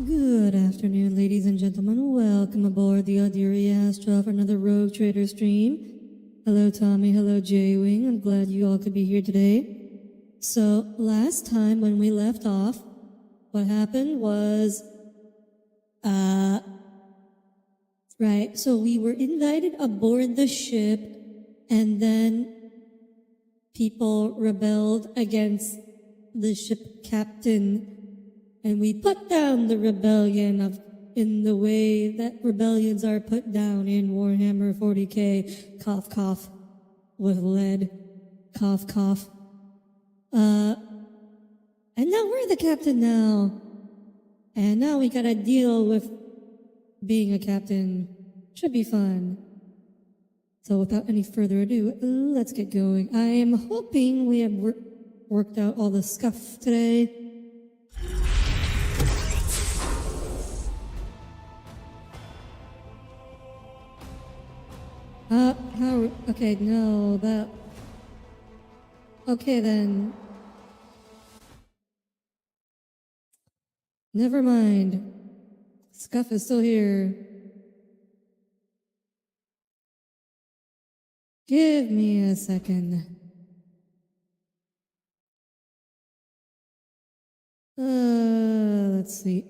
Good afternoon, ladies and gentlemen. Welcome aboard the Audire Astra for another Rogue Trader stream. Hello, Tommy. Hello, J-Wing. I'm glad you all could be here today. So, last time when we left off, what happened was, right, so we were invited aboard the ship, and then people rebelled against the ship captain. And we put down the rebellion in the way that rebellions are put down in Warhammer 40k. Cough, cough. With lead. Cough, cough. And now we're the captain now. And now we gotta deal with being a captain. Should be fun. So without any further ado, let's get going. I am hoping we have worked out all the scuff today. Okay, no, that... Okay, then. Never mind. Scuff is still here. Give me a second. Let's see.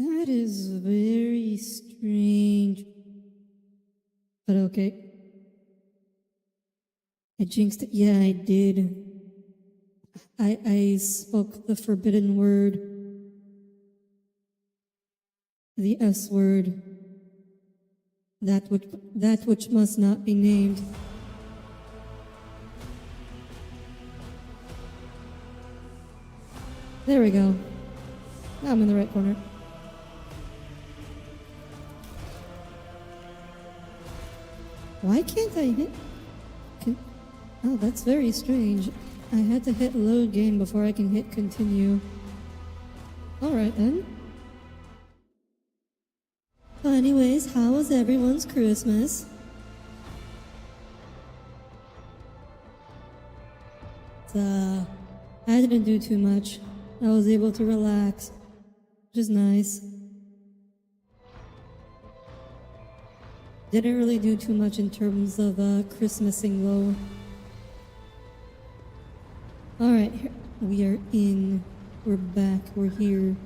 That is very strange. But okay. I jinxed it. Yeah, I did. I spoke the forbidden word. The S word. That which must not be named. There we go. Now I'm in the right corner. Why can't I hit? Oh, that's very strange. I had to hit load game before I can hit continue. Alright then. Well, anyways, how was everyone's Christmas? I didn't do too much. I was able to relax, which is nice. Didn't really do too much in terms of Christmasing though. Alright, we are in. We're back. We're here.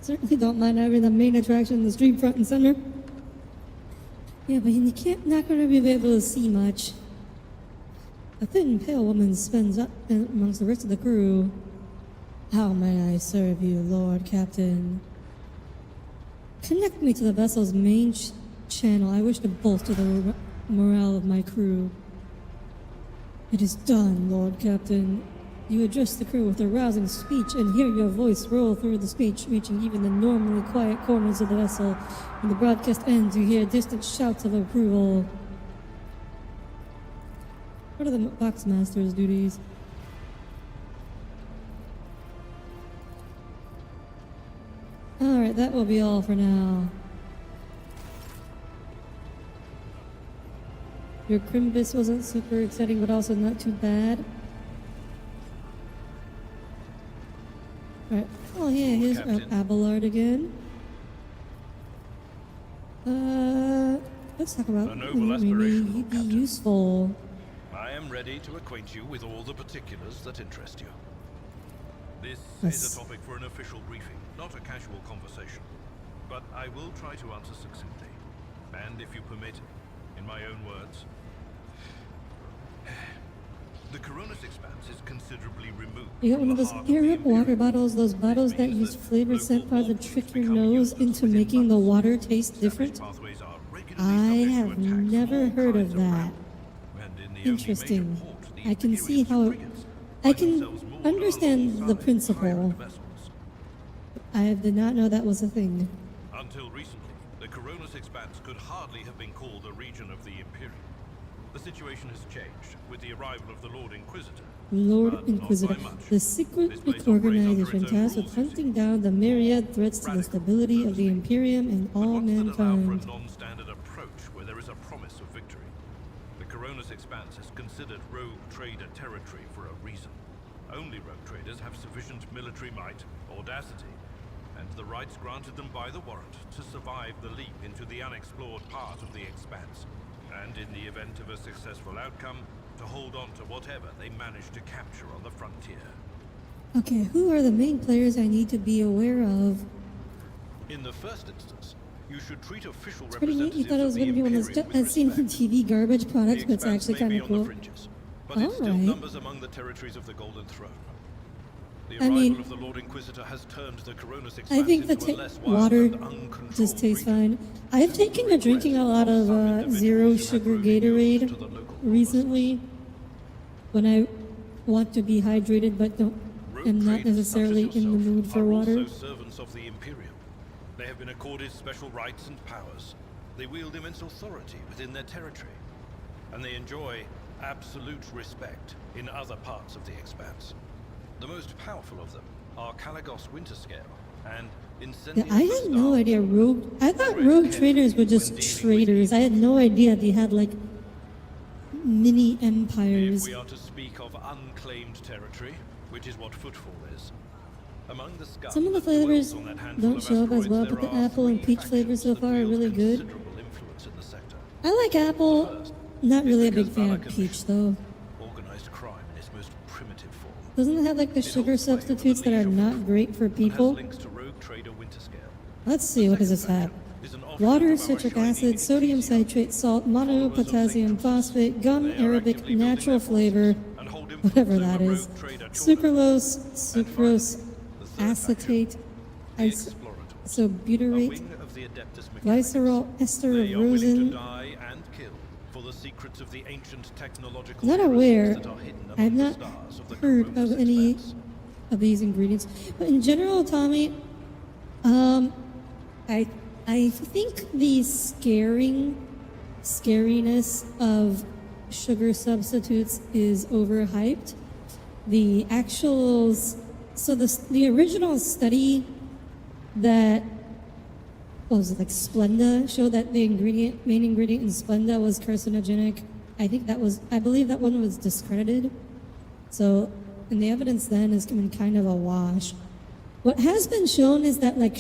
Certainly don't mind having the main attraction in the stream front and center. Yeah, but you not gonna be able to see much. A thin, pale woman spins up amongst the rest of the crew. How may I serve you, Lord Captain? Connect me to the vessel's main channel. I wish to bolster the morale of my crew. It is done, Lord Captain. You address the crew with a rousing speech and hear your voice roll through the speech, reaching even the normally quiet corners of the vessel. When the broadcast ends, you hear distant shouts of approval. What are the Boxmaster's duties? Alright, that will be all for now. Your Crimbus wasn't super exciting, but also not too bad. Alright. Oh yeah, here's Abelard again. Let's talk about maybe he'd be useful. I am ready to acquaint you with all the particulars that interest you. This is a topic for an official briefing, not a casual conversation. But I will try to answer succinctly. And if you permit, in my own words, the Coronis expanse is considerably removed. You got one of those air-up water bottles, those bottles that use flavor scent pods to trick your nose into making the water taste different? I have never heard of that. Interesting. I can see how I can understand the principle. I did not know that was a thing. Until recently, the Coronis expanse could hardly have been called a region of the Imperium. The situation has changed with the arrival of the Lord Inquisitor. Lord Inquisitor, the secret organization tasked with hunting down the myriad threats to the stability of the Imperium and all mankind. A non-standard approach Expanse is considered rogue trader territory for a reason. Only rogue traders have sufficient military might, audacity, and the rights granted them by the warrant to survive the leap into the unexplored part of the Expanse. And in the event of a successful outcome, to hold on to whatever they manage to capture on the frontier. Okay, who are the main players I need to be aware of? In the first instance, you should treat official It's pretty neat. You representatives thought it of was the going to be one of Imperium those with I've seen on respect. TV garbage products, The but it's Expanse actually may kind be of on cool. the fringes, but it still Alright. numbers among the territories of the Golden Throne. The I arrival mean, of the Lord Inquisitor has turned the Coronis I Expanse think the into a less wild water and uncontrolled just tastes region. fine. I've taken to drinking a lot of zero sugar Gatorade recently when I want to be hydrated but am not necessarily in the mood for water. Also servants of the Imperium. They have been accorded special rights and powers. They wield immense authority within their territory, and they enjoy absolute respect in other parts of the Expanse. The most powerful of them are Caligos Winterscale and Yeah, Incendius I had no idea I thought rogue traders were just traders. I had no idea they had like mini If empires. we are to speak of unclaimed territory, which is what Footfall is, among the scum Some of the that dwells flavors on that handful don't of show up as well, asteroids, but the there are apple and three peach flavors so factions far that are wield really good. considerable influence in the sector. I like apple. Not really a big Because fan of Valakan peach though. organized crime in its most primitive form. Doesn't it have like the sugar substitutes that are not great for And has people? links to rogue trader Winterscale. Let's see, what does this have? Is an offshoot Water, of our citric shining acid, sodium Ecclesiarchy. citrate, salt, mono, potassium, phosphate, gum, They are arabic, actively building natural their flavor, forces and hold influence whatever over that is. rogue trader Chorna. Sucralose, sucrose, The third acetate, The ice, Explorators, so a butyrate, wing of the Adeptus Mechanicus. glycerol, ester They of are willing to rosin. die and kill for the secrets of the ancient technological Not heresies aware. that are hidden I've among the not stars of the heard Coronis of any Expanse. of these ingredients. But in general, Tommy, I think the scariness of sugar substitutes is overhyped. The actuals, so the original study that was it, like Splenda, showed that the main ingredient in Splenda was carcinogenic. I believe that one was discredited. So, and the evidence then is coming kind of a wash. What has been shown is that like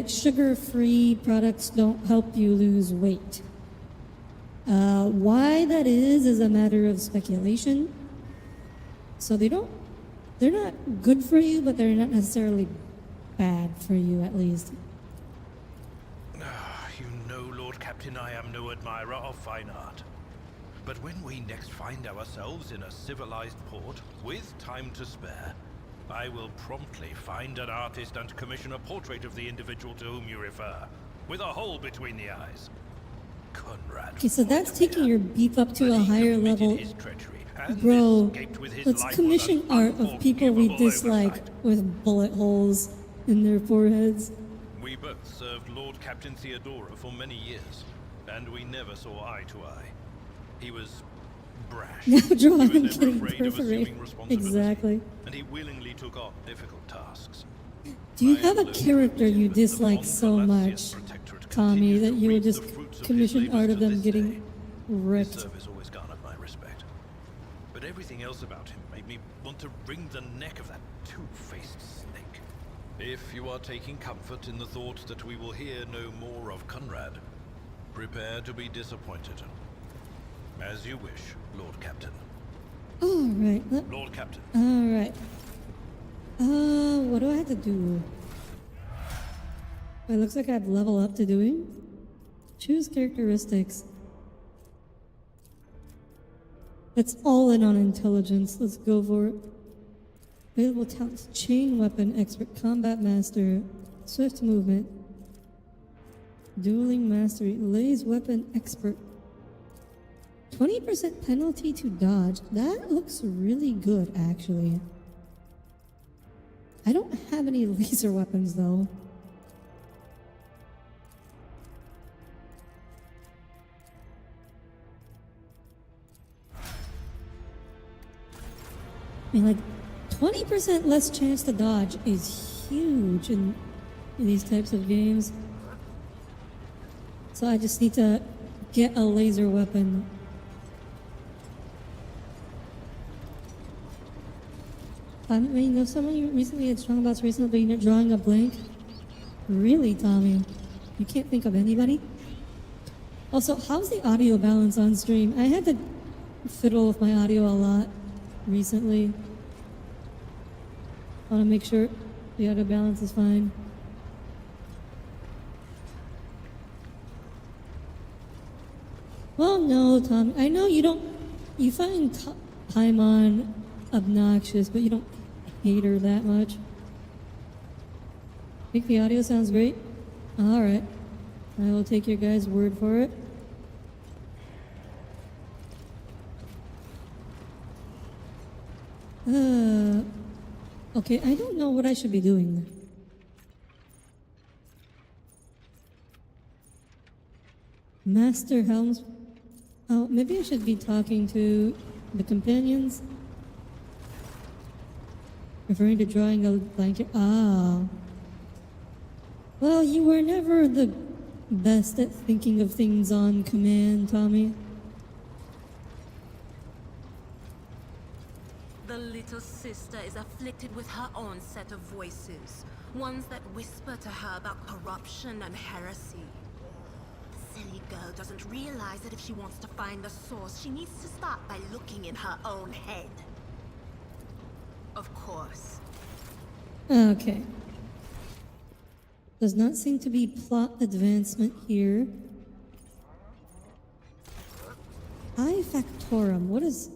sugar-free products don't help you lose weight. Why that is a matter of speculation. So they're not good for you, but they're not necessarily bad for you at least. You know, Lord Captain, I am no admirer of fine art. But when we next find ourselves in a civilized port, with time to spare, I will promptly find an artist and commission a portrait of the individual to whom you refer, with a hole between the eyes. Conrad. Okay, so that's Vortimer. taking your beef up to But a he higher committed level. his treachery, and Bro, escaped with his let's life commission with an art of people we unforgivable dislike oversight. with bullet holes in their foreheads. We both served Lord Captain Theodora for many years, and we never saw eye to eye. He was brash. Now draw He him was never getting afraid of assuming perforated. responsibility, Exactly. and he willingly took on difficult tasks. Do you I have a am character you that the dislike Von so Valancius much, Protectorate Tommy, continues that to you would reap the just fruits of his commission labors art to of them this getting day? His ripped? service always garnered my respect. But everything else about him made me want to wring the neck of that two-faced snake. If you are taking comfort in the thought that we will hear no more of Conrad, prepare to be disappointed. As you wish, Lord Captain. All right. Lord Captain. All right. What do I have to do? It looks like I have level up to doing. Choose characteristics. It's all in on intelligence. Let's go for it. Available talents: chain weapon expert, combat master, swift movement, dueling mastery, laze weapon expert. 20% penalty to dodge. That looks really good, actually. I don't have any laser weapons, though. I mean, like, 20% less chance to dodge is huge in these types of games. So I just need to get a laser weapon. I mean, know someone you recently had strong about recently drawing a blank? Really, Tommy? You can't think of anybody? Also, how's the audio balance on stream? I had to fiddle with my audio a lot recently. I want to make sure the audio balance is fine. Well, no, Tommy. I know you find Paimon obnoxious, but you don't hate her that much. Think the audio sounds great? Alright. I will take your guys' word for it. Okay, I don't know what I should be doing. Master Helms. Oh, maybe I should be talking to the companions. Referring to drawing a blanket. Ah. Well, you were never the best at thinking of things on command, Tommy. The little sister is afflicted with her own set of voices. Ones that whisper to her about corruption and heresy. The silly girl doesn't realize that if she wants to find the source, she needs to start by looking in her own head. Of course. Okay. Does not seem to be plot advancement here. I Factorum. What is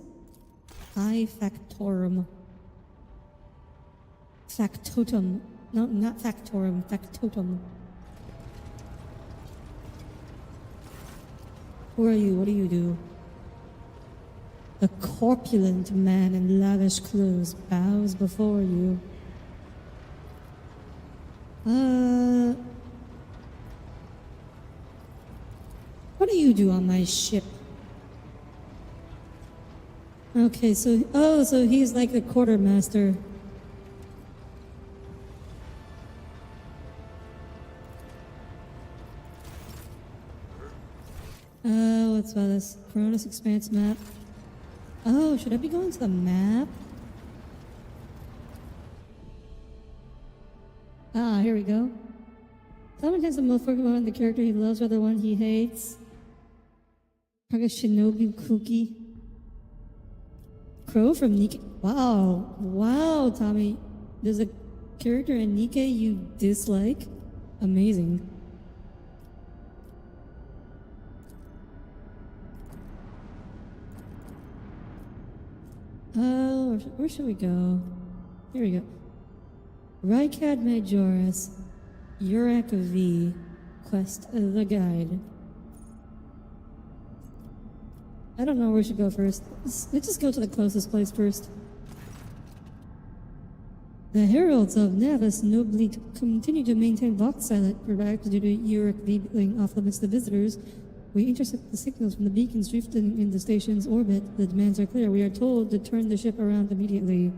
I Factorum? Factotum. No, not Factorum. Factotum. Who are you? What do you do? A corpulent man in lavish clothes bows before you. What do you do on my ship? Okay, so he's like the quartermaster. What's about this? Cronus Expanse map. Oh, should I be going to the map? Ah, here we go. Someone has the most Pokemon the character he loves or the one he hates. Probably Shinobu Kuki. Crow from Nikke. Wow. Wow, Tommy. There's a character in Nikke you dislike? Amazing. Oh, where should we go? Here we go. Rykad Majoris, Yurak V, Quest of the Guide. I don't know where we should go first. Let's just go to the closest place first. The heralds of Navis nobly continue to maintain Vox silent, perhaps due to Yurak V being off limits to visitors. We intercept the signals from the beacons drifting in the station's orbit. The demands are clear. We are told to turn the ship around immediately.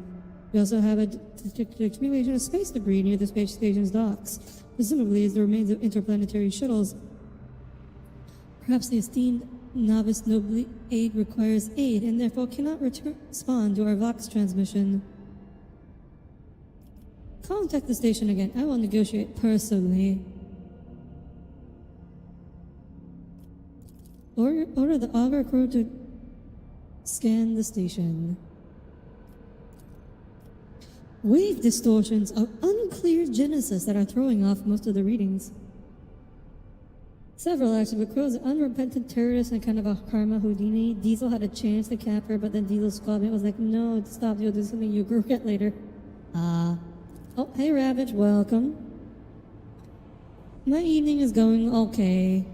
We also have a detected accumulation of space debris near the space station's docks. Presumably as the remains of interplanetary shuttles. Perhaps the esteemed novice noble aid requires aid and therefore cannot respond to our Vox transmission. Contact the station again. I will negotiate personally. Order the auger crew to scan the station. Wave distortions of unclear genesis that are throwing off most of the readings. Several active crews, unrepentant terrorists and kind of a karma Houdini. Diesel had a chance to cap her, but then Diesel's squadmate was like, no, stop, you'll do something you regret later. Oh, hey Ravage, welcome. My evening is going okay.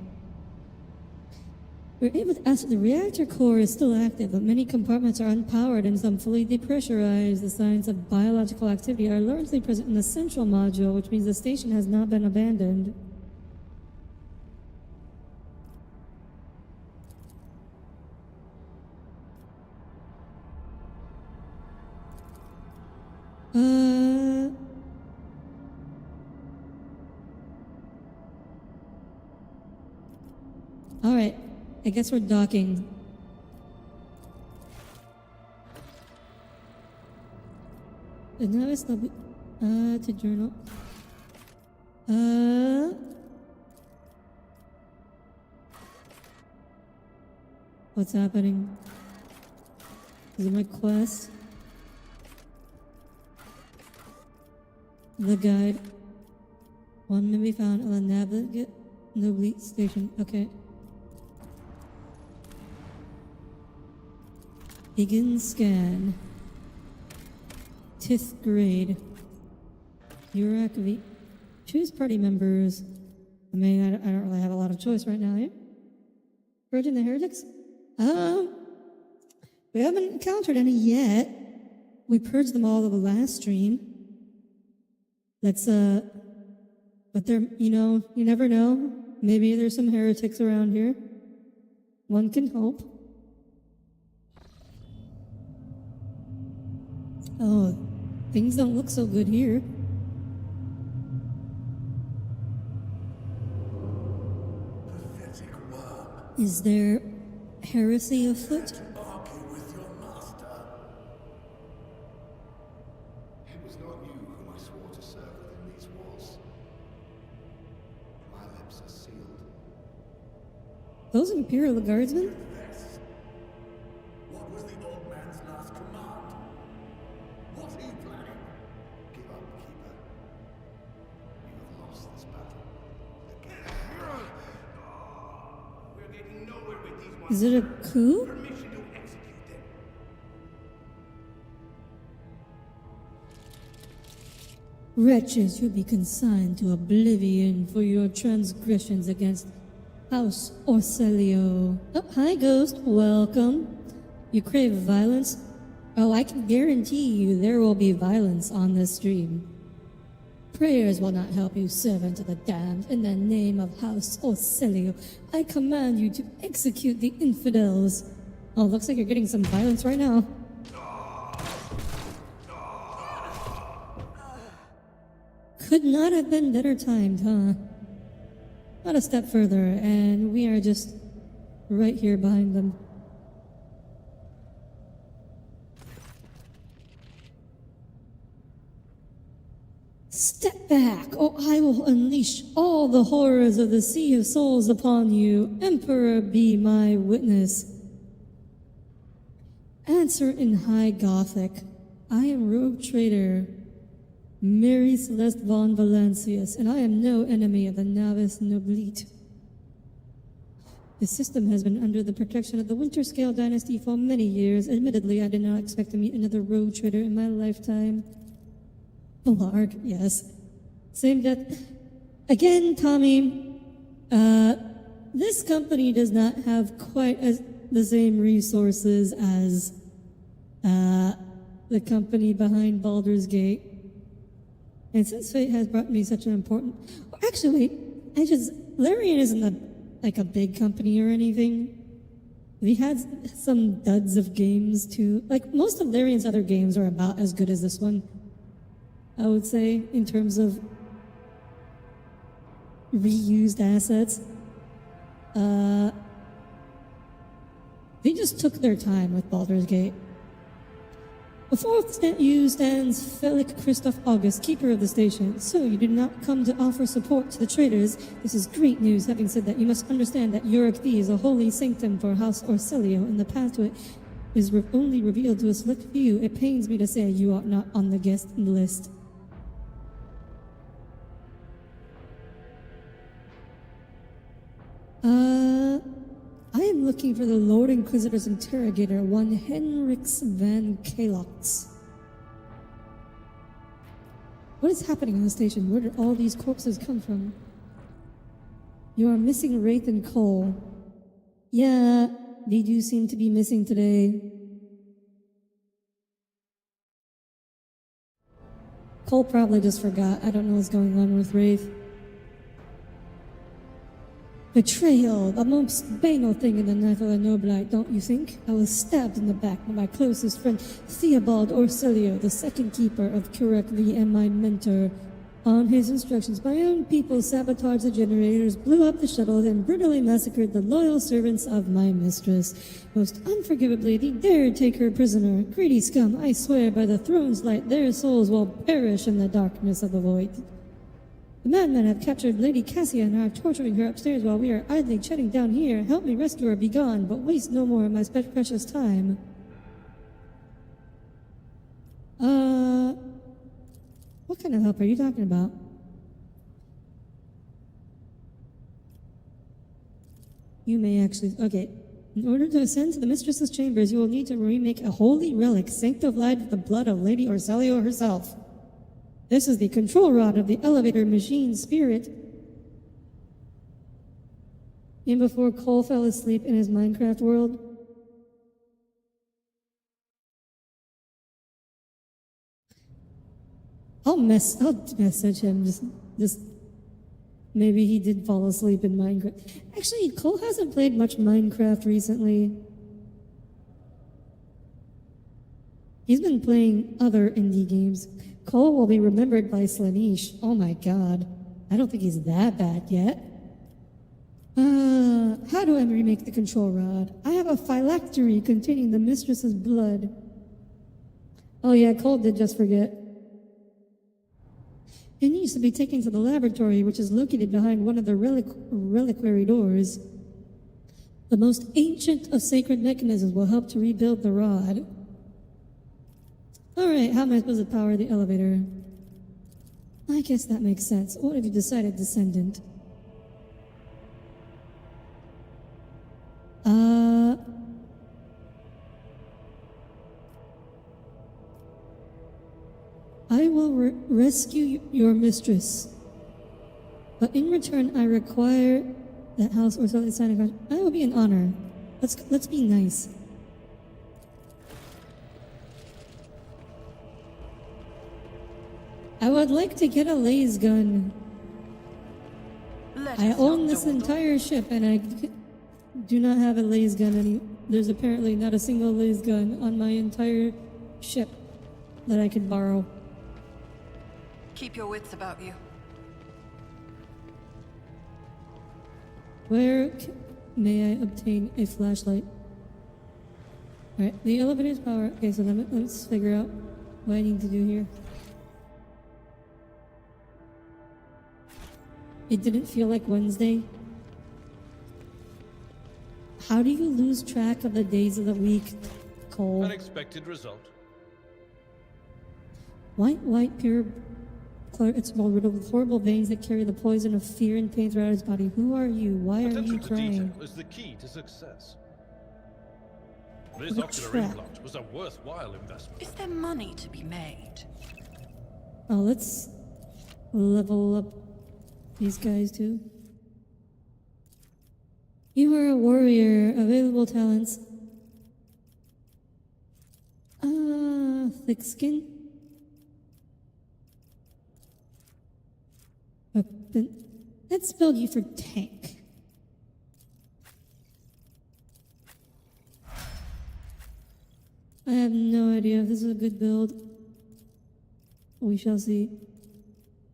We're able to ask the reactor core is still active, but many compartments are unpowered and some fully depressurized. The signs of biological activity are largely present in the central module, which means the station has not been abandoned. Alright. I guess we're docking. And now it's not to journal. What's happening? Is it my quest? The guide. One may be found on the Navigate Nobly station. Okay. Begin scan. 10th grade. Yurak V. Choose party members. I mean, I don't really have a lot of choice right now, eh? Purging the heretics? We haven't encountered any yet. We purged them all of the last stream. Let's, but there, you never know. Maybe there's some heretics around here. One can hope. Oh, things don't look so good here. Pathetic worm. Is there heresy afoot? Argue with your master. It was not you whom I swore to serve within these walls. My lips are sealed. Those Imperial Guardsmen? This. What was the old man's last command? What are you planning? Give up, Keeper. You have lost this battle. Again. We're getting nowhere with these ones. Is it a coup? Permission to execute them. Wretches, you'll be consigned to oblivion for your transgressions against House Orcelio. Oh, hi, Ghost. Welcome. You crave violence? Oh, I can guarantee you there will be violence on this stream. Prayers will not help you, servant of the damned. In the name of House Orcelio, I command you to execute the infidels. Oh, looks like you're getting some violence right now. Could not have been better timed, huh? Not a step further, and we are just right here behind them. Step back, or I will unleash all the horrors of the Sea of Souls upon you. Emperor, be my witness. Answer in High Gothic. I am Rogue Trader, Mary Celeste von Valancius, and I am no enemy of the Navis Noblite. The system has been under the protection of the Winterscale dynasty for many years. Admittedly, I did not expect to meet another rogue trader in my lifetime. Blarg, yes. Same death. Again, Tommy, this company does not have quite the same resources as the company behind Baldur's Gate. And since fate has brought me such an important... Actually, Larian isn't a big company or anything. We had some duds of games too. Like, most of Larian's other games are about as good as this one, I would say, in terms of reused assets. They just took their time with Baldur's Gate. Before you stands Felic Christoph August, keeper of the station. So you did not come to offer support to the traders. This is great news. Having said that, you must understand that Yurik V is a holy sanctum for House Orcelio, and the path to it is only revealed to a select few. It pains me to say you are not on the guest list. I am looking for the Lord Inquisitor's interrogator, one Henrix van Airlocks. What is happening on the station? Where did all these corpses come from? You are missing Wraith and Cole. Yeah, they do seem to be missing today. Cole probably just forgot. I don't know what's going on with Wraith. Betrayal, the most banal thing in the life of a Noblite, don't you think? I was stabbed in the back by my closest friend, Theobald Orcelio, the second keeper of Curek V, and my mentor, On his instructions, my own people sabotaged the generators, blew up the shuttle, and brutally massacred the loyal servants of my mistress. Most unforgivably, they dared take her prisoner. Greedy scum, I swear by the throne's light, their souls will perish in the darkness of the void. The madmen have captured Lady Cassia and are torturing her upstairs while we are idly chatting down here. Help me rescue her, be gone, but waste no more of my precious time. What kind of help are you talking about? You may actually... Okay. In order to ascend to the mistress's chambers, you will need to remake a holy relic sanctified with the blood of Lady Orselio herself. This is the control rod of the elevator machine spirit. And before Cole fell asleep in his Minecraft world, I'll message him. Just maybe he did fall asleep in Minecraft. Actually, Cole hasn't played much Minecraft recently. He's been playing other indie games. Cole will be remembered by Slanish. Oh my god. I don't think he's that bad yet. How do I remake the control rod? I have a phylactery containing the mistress's blood. Oh yeah, Cole did just forget. It needs to be taken to the laboratory, which is located behind one of the reliquary doors. The most ancient of sacred mechanisms will help to rebuild the rod. Alright, how am I supposed to power the elevator? I guess that makes sense. What have you decided, Descendant? I will rescue your mistress. But in return, I require that house or something sign a contract. That will be an honor. Let's be nice. I would like to get a laser gun. I own this entire ship and I do not have a laser gun There's apparently not a single laser gun on my entire ship that I could borrow. Keep your wits about you. Where may I obtain a flashlight? Alright, the elevator's power. Okay, so let's figure out what I need to do here. It didn't feel like Wednesday. How do you lose track of the days of the week, Cole? Unexpected result. White, pure... It's well riddled with horrible veins that carry the poison of fear and pain throughout his body. Who are you? Why are you Attention to crying? detail is the key to success. This What a ocular trap. implant was a worthwhile investment. Is there money to be made? Oh, let's level up these guys too. You are a warrior. Available talents. Thick skin. Weapon. Let's build you for tank. I have no idea if this is a good build. We shall see.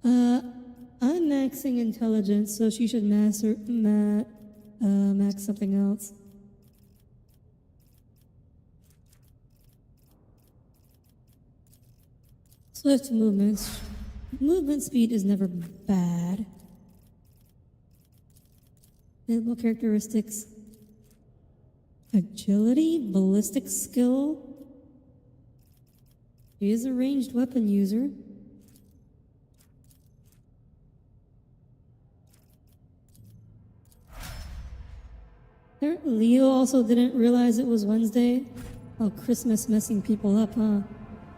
I'm maxing intelligence, so she should max something else. Swift movements. Movement speed is never bad. Available characteristics. Agility, ballistic skill. He is a ranged weapon user. Leo also didn't realize it was Wednesday. Oh, Christmas messing people up, huh?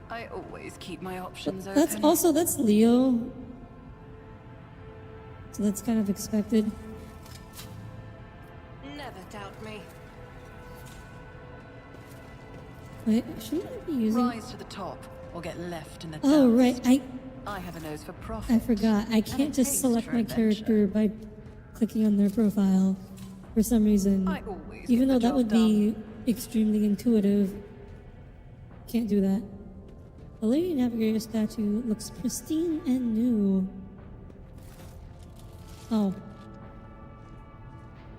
I always keep my options open. That's Leo. So that's kind of expected. Never doubt me. Wait, shouldn't I be using... Rise to the top or get left in the dust. Oh, right, I have a nose for profit. I forgot. I and can't a just taste select for my adventure. character by clicking on their profile for some reason. I always Even get though the that job would be extremely intuitive. Can't do that. The Lady Navigator statue looks pristine and new. Oh.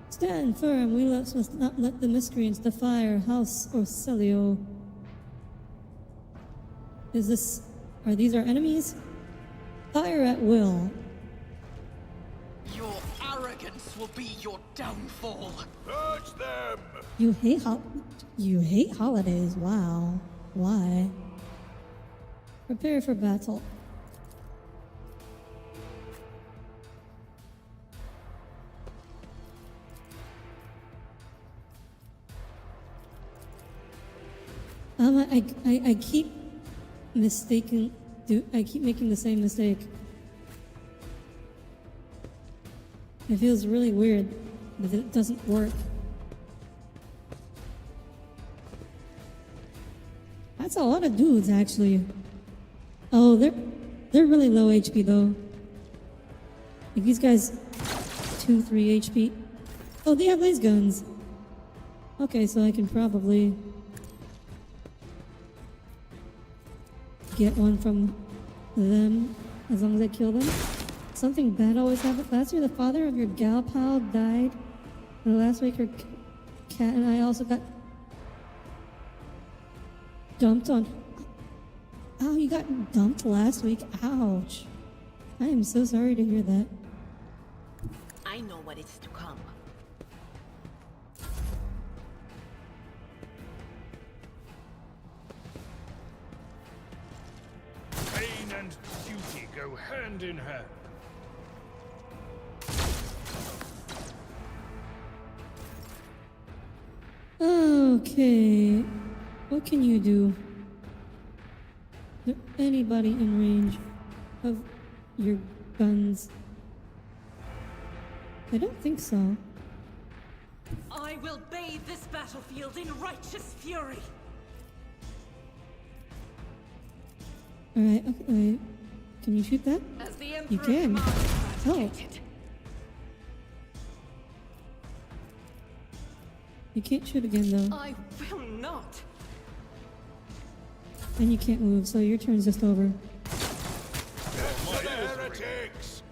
Stand firm, we must not let the miscreants defy our house or Celio. Are these our enemies? Fire at will. Your arrogance will be your downfall. Purge them! You hate holidays, wow. Why? Prepare for battle. I keep mistaking. I keep making the same mistake. It feels really weird that it doesn't work. That's a lot of dudes, actually. Oh, they're really low HP though. Like these guys, 2-3 HP. Oh, they have laser guns. Okay, so I can probably get one from them as long as I kill them. Something bad always happens. Last year, the father of your gal pal died. And last week, her cat and I also got dumped on. Oh, you got dumped last week? Ouch. I am so sorry to hear that. I know what is to come. Pain and duty go hand in hand. Okay. What can you do? Is there anybody in range of your guns? I don't think so. I will bathe this battlefield in righteous fury. Alright, okay. Can you shoot that? As the Emperor You can. commands, Oh. eradicated. You can't shoot again though. I will not. And you can't move, so your turn's just over. To the heretics!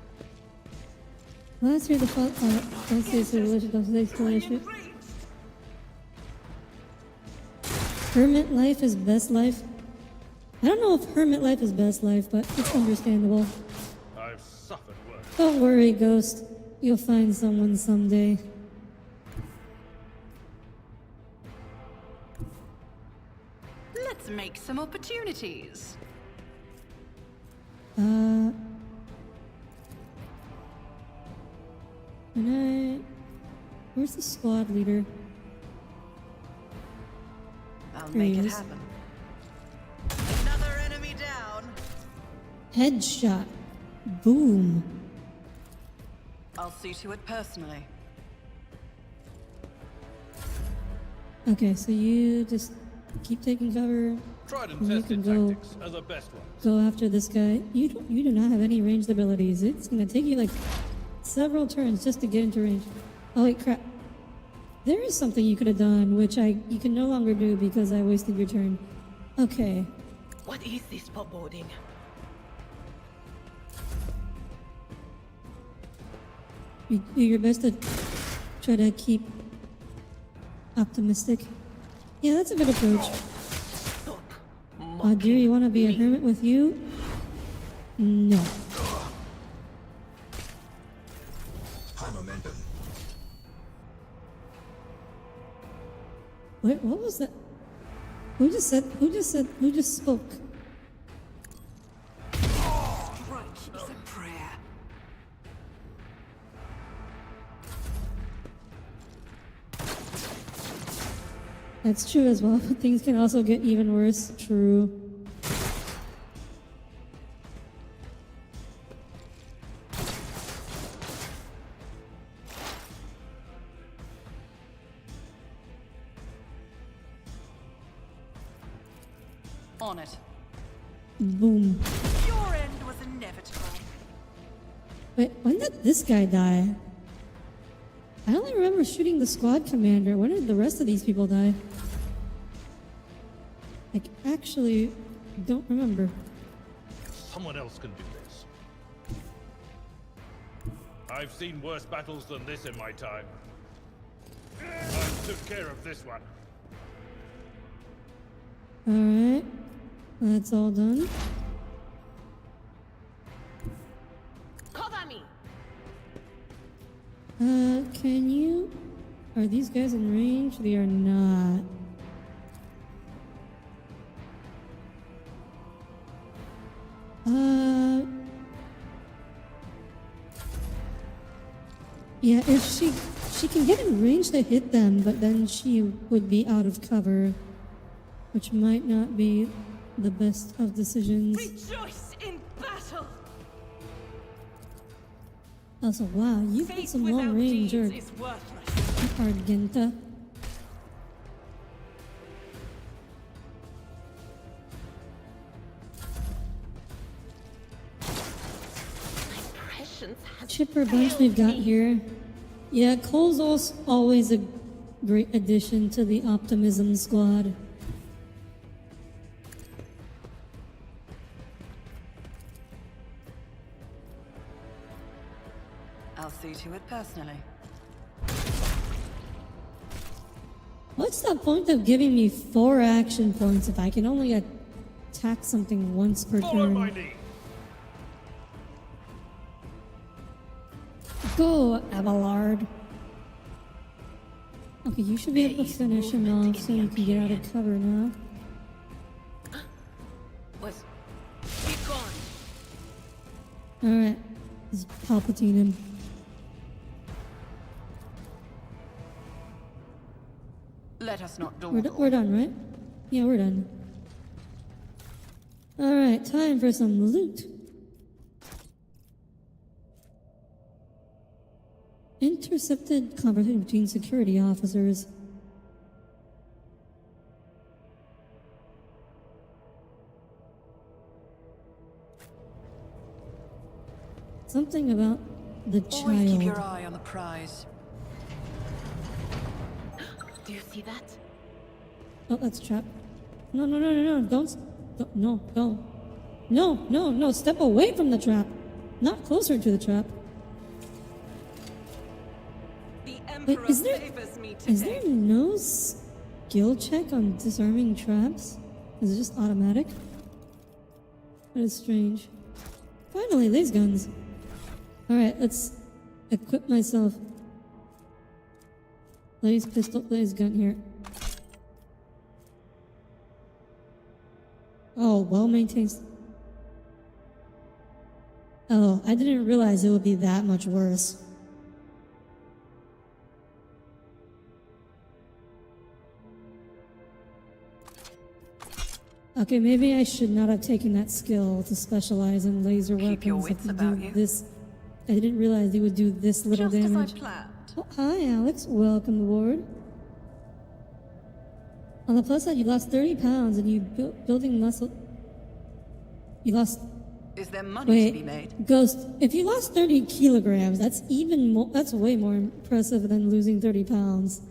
Last year, the don't say so religion, don't say so religion. Hermit life is best life. I don't know if hermit life is best life, but it's understandable. I've suffered worse. Don't worry, Ghost. You'll find someone someday. Let's make some opportunities. Where's the squad leader? I'll There he make it is. happen. Another enemy down. Headshot. Boom. I'll see to it personally. Okay, so you just keep taking cover. Tried and You tested can go- tactics are the best ones. Go after this guy. You do not have any ranged abilities. It's gonna take you like several turns just to get into range. Oh wait, crap. There is something you could have done, which you can no longer do because I wasted your turn. Okay. What is this foreboding? You do your best to try to keep optimistic. Yeah, that's a good approach. Stop. Dear, you want to be a hermit with you? No. High momentum. What was that? Who just spoke? Strike is a prayer. That's true as well, but things can also get even worse. True. On it. Boom. Your end was inevitable. Wait, when did this guy die? I only remember shooting the squad commander. When did the rest of these people die? I actually don't remember. Someone else can do this. I've seen worse battles than this in my time. I took care of this one. Alright. That's all done. Cover me! Can you... Are these guys in range? They are not. Yeah, if she can get in range to hit them, but then she would be out of cover, which might not be the best of decisions. Rejoice in battle! Also, wow, you've got Faith some without long range, deeds or is worthless. Argenta. Chipper bunch we've got here. Yeah, Cole's also always a great addition to the Optimism squad. I'll see to it personally. What's the point of giving me 4 action points if I can only attack something once per Follow my turn? lead. Go, Abelard. Okay, you should be able to finish him off so you can get out of cover now. Be gone! Alright, let's Palpatine him. Let us not We're dawdle. done, right? Yeah, we're done. Alright, time for some loot. Intercepted conversation between security officers. Something about the Always keep your child. eye on the prize. Do you see that? Oh, that's a trap. No, no, no, no, no, don't, no, no. No, no, no, step away from the trap. Not closer to the trap. The Wait, Emperor is there- favors me Is today. there no skill check on disarming traps? Is it just automatic? That is strange. Finally, laser guns. Alright, let's equip myself. Laser pistol, laser gun here. Oh, well maintained. Oh, I didn't realize it would be that much worse. Okay, maybe I should not have taken that skill to specialize in laser Keep your weapons wits that can about do you. this. I didn't realize they would do this little Just damage. as I planned. Oh, hi, Alex. Welcome aboard. On the plus side, you lost 30 pounds and you building muscle. You lost. Is there money to be Wait, made? Ghost. If you lost 30 kilograms, that's even more. That's way more impressive than losing 30 pounds.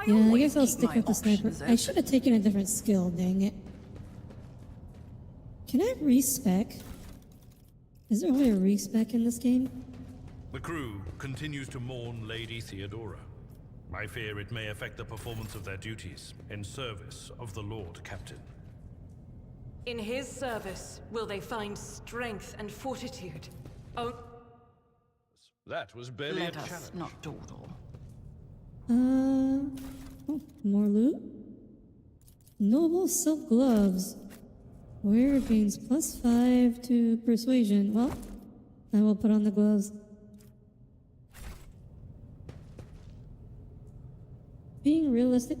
Yeah, I always guess I'll keep stick my with the sniper. options I open. should have taken a different skill, dang it. Can I respec? Is there a way to respec in this game? The crew continues to mourn Lady Theodora. I fear it may affect the performance of their duties in service of the Lord Captain. In his service, will they find strength and fortitude? Oh, That was barely Let a us challenge. not dawdle. Oh, more loot? Noble silk gloves. Wearer gains +5 to persuasion. Well, I will put on the gloves. Being realistic.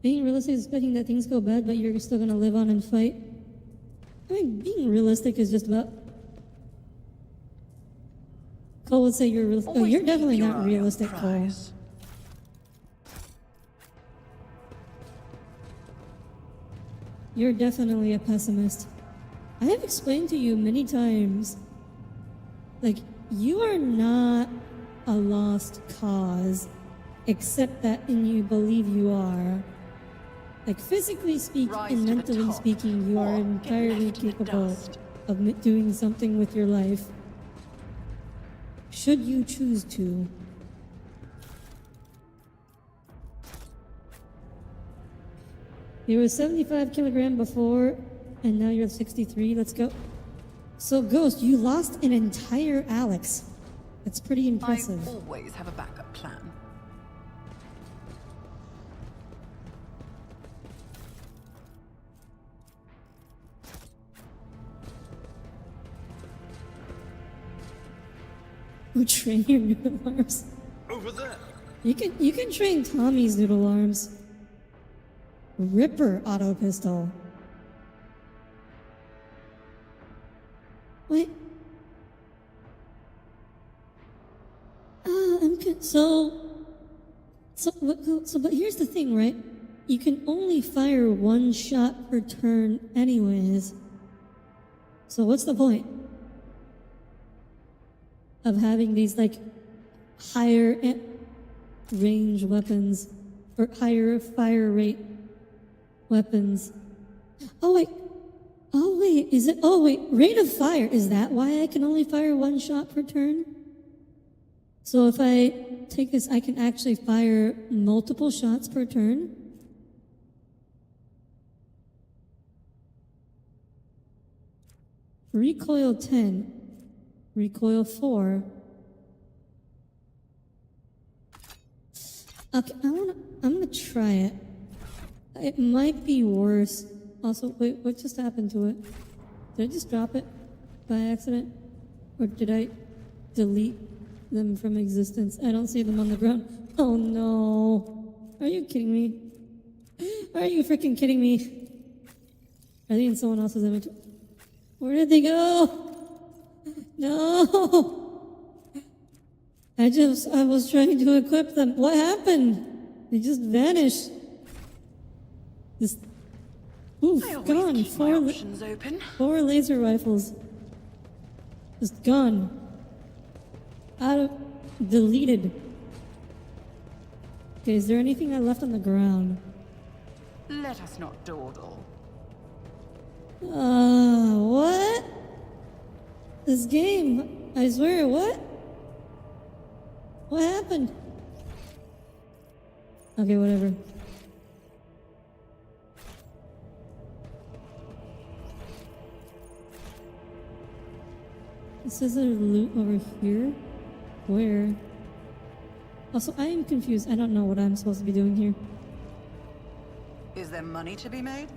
Being realistic is expecting that things go bad, but you're still gonna live on and fight. I mean, being realistic is just about. Cole would say you're realistic. Oh, Always you're keep definitely your eye not on realistic, Cole. prize. You're definitely a pessimist. I have explained to you many times, like, you are not a lost cause, except that in you believe you are. Like physically speaking Rise and to the mentally top, speaking, you are or get entirely left in the capable dust. of doing something with your life. Should you choose to. You were 75 kilogram before, and now you're at 63. Let's go. So, Ghost, you lost an entire Alex. That's pretty impressive. I always have a backup plan. Who train your noodle arms? Over there. You can train Tommy's noodle arms. Ripper auto pistol. Wait. But here's the thing, right? You can only fire one shot per turn, anyways. So what's the point of having these like higher range weapons or higher fire rate weapons? Oh wait, rate of fire, is that why I can only fire one shot per turn? So if I take this, I can actually fire multiple shots per turn? Recoil 10, recoil 4. Okay, I'm gonna try it. It might be worse. Also, wait, what just happened to it? Did I just drop it by accident? Or did I delete them from existence? I don't see them on the ground. Oh no. Are you kidding me? Are you freaking kidding me? Are they in someone else's inventory? Where did they go? No. I was trying to equip them. What happened? They just vanished. This, oof, I always gone. keep my options open. 4 laser rifles. Just gone. Deleted. Okay, is there anything I left on the ground? Let us not dawdle. What? This game, I swear, what? What happened? Okay, whatever. It says there's loot over here. Where? Also, I am confused. I don't know what I'm supposed to be doing here. Is there money to be made?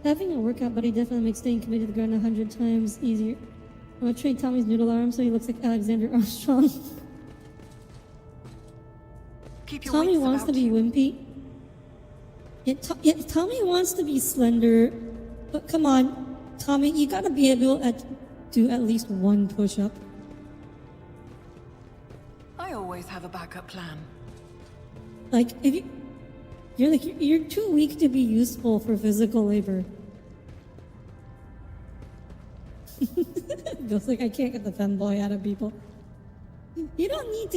Having a workout buddy definitely makes staying committed to the grind 100 times easier. I'm gonna train Tommy's noodle arm so he looks like Alexander Armstrong. Keep your Tommy wits wants to about be you. wimpy. Yeah, Tommy wants to be slender. But come on, Tommy, you gotta be able to do at least one push-up. I always have a backup plan. Like, if you're too weak to be useful for physical labor. Feels like I can't get the femboy out of people. You don't need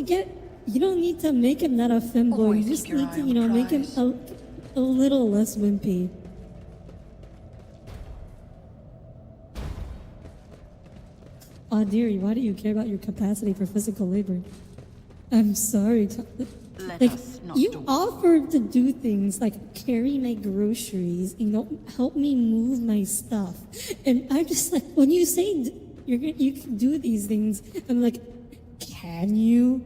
to make him not a femboy. Always You just keep your need to, eye on the make him prize. a little less wimpy. Audire, why do you care about your capacity for physical labor? I'm sorry. Let Like, us not you dawdle. offered to do things like carry my groceries, help me move my stuff. And I'm just like, when you say you can do these things, I'm like, can you,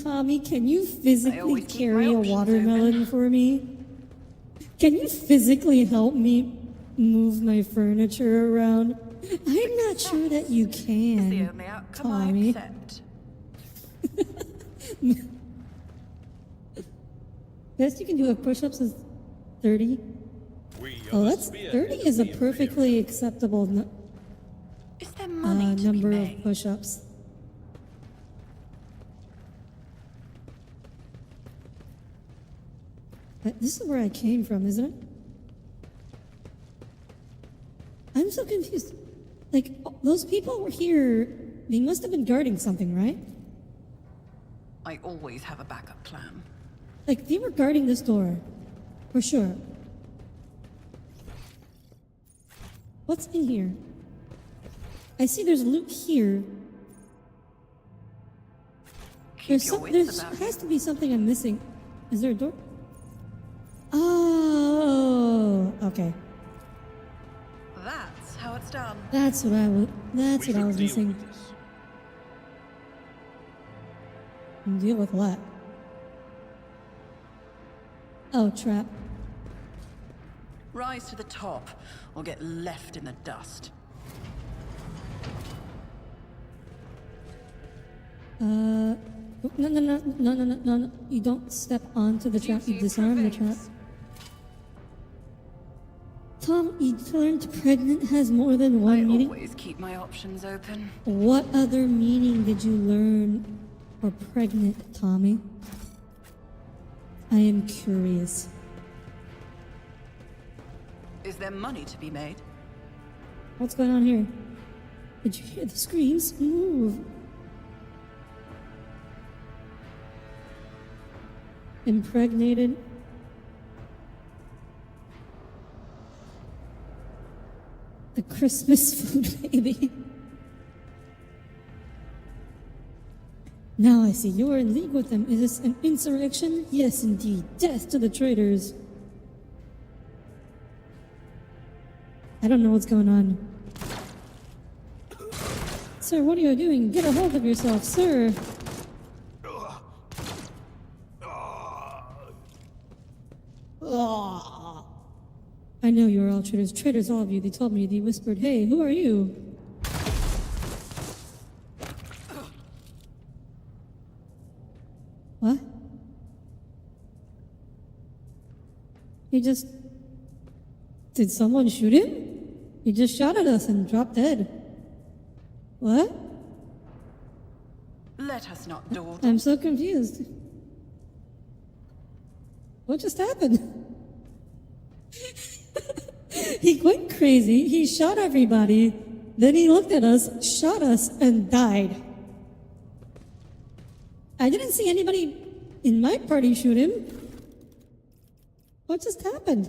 Tommy? Can you physically always keep carry my a options watermelon open. for me? Can you physically help me move my furniture around? I'm not sure that you It's the can, only outcome Tommy. I accept. Best you can do with push-ups is 30. Oh, that's 30 is a perfectly acceptable Is there money to number be of made? push-ups. This is where I came from, isn't it? I'm so confused. Like, those people were here, they must have been guarding something, right? I always have a backup plan. Like, they were guarding this door. For sure. What's in here? I see there's loot here. Keep your wits There about has to be something I'm missing. Is there a door? Oh, okay. That's how it's done. That's what I was. That's We what I should was deal missing. with this. Deal with what? Oh, trap. Rise to the top, or get left in the dust. No, no, no, no, no, no, no, no. You don't step onto the trap. You Duty disarm the trap. prevails. Tom, you turned pregnant has more than I one meaning. always keep my options open. What other meaning did you learn for pregnant, Tommy? I am curious. Is there money to be made? What's going on here? Did you hear the screams? Move. Impregnated. The Christmas food baby. Now I see you're in league with them. Is this an insurrection? Yes, indeed. Death to the traitors. I don't know what's going on. Sir, what are you doing? Get a hold of yourself, sir. Ah. I know you're all traitors. Traitors, all of you. They told me. They whispered, hey, who are you? What? He just... Did someone shoot him? He just shot at us and dropped dead. What? Let us not dawdle. I'm so confused. What just happened? He went crazy. He shot everybody. Then he looked at us, shot us, and died. I didn't see anybody in my party shoot him. What just happened?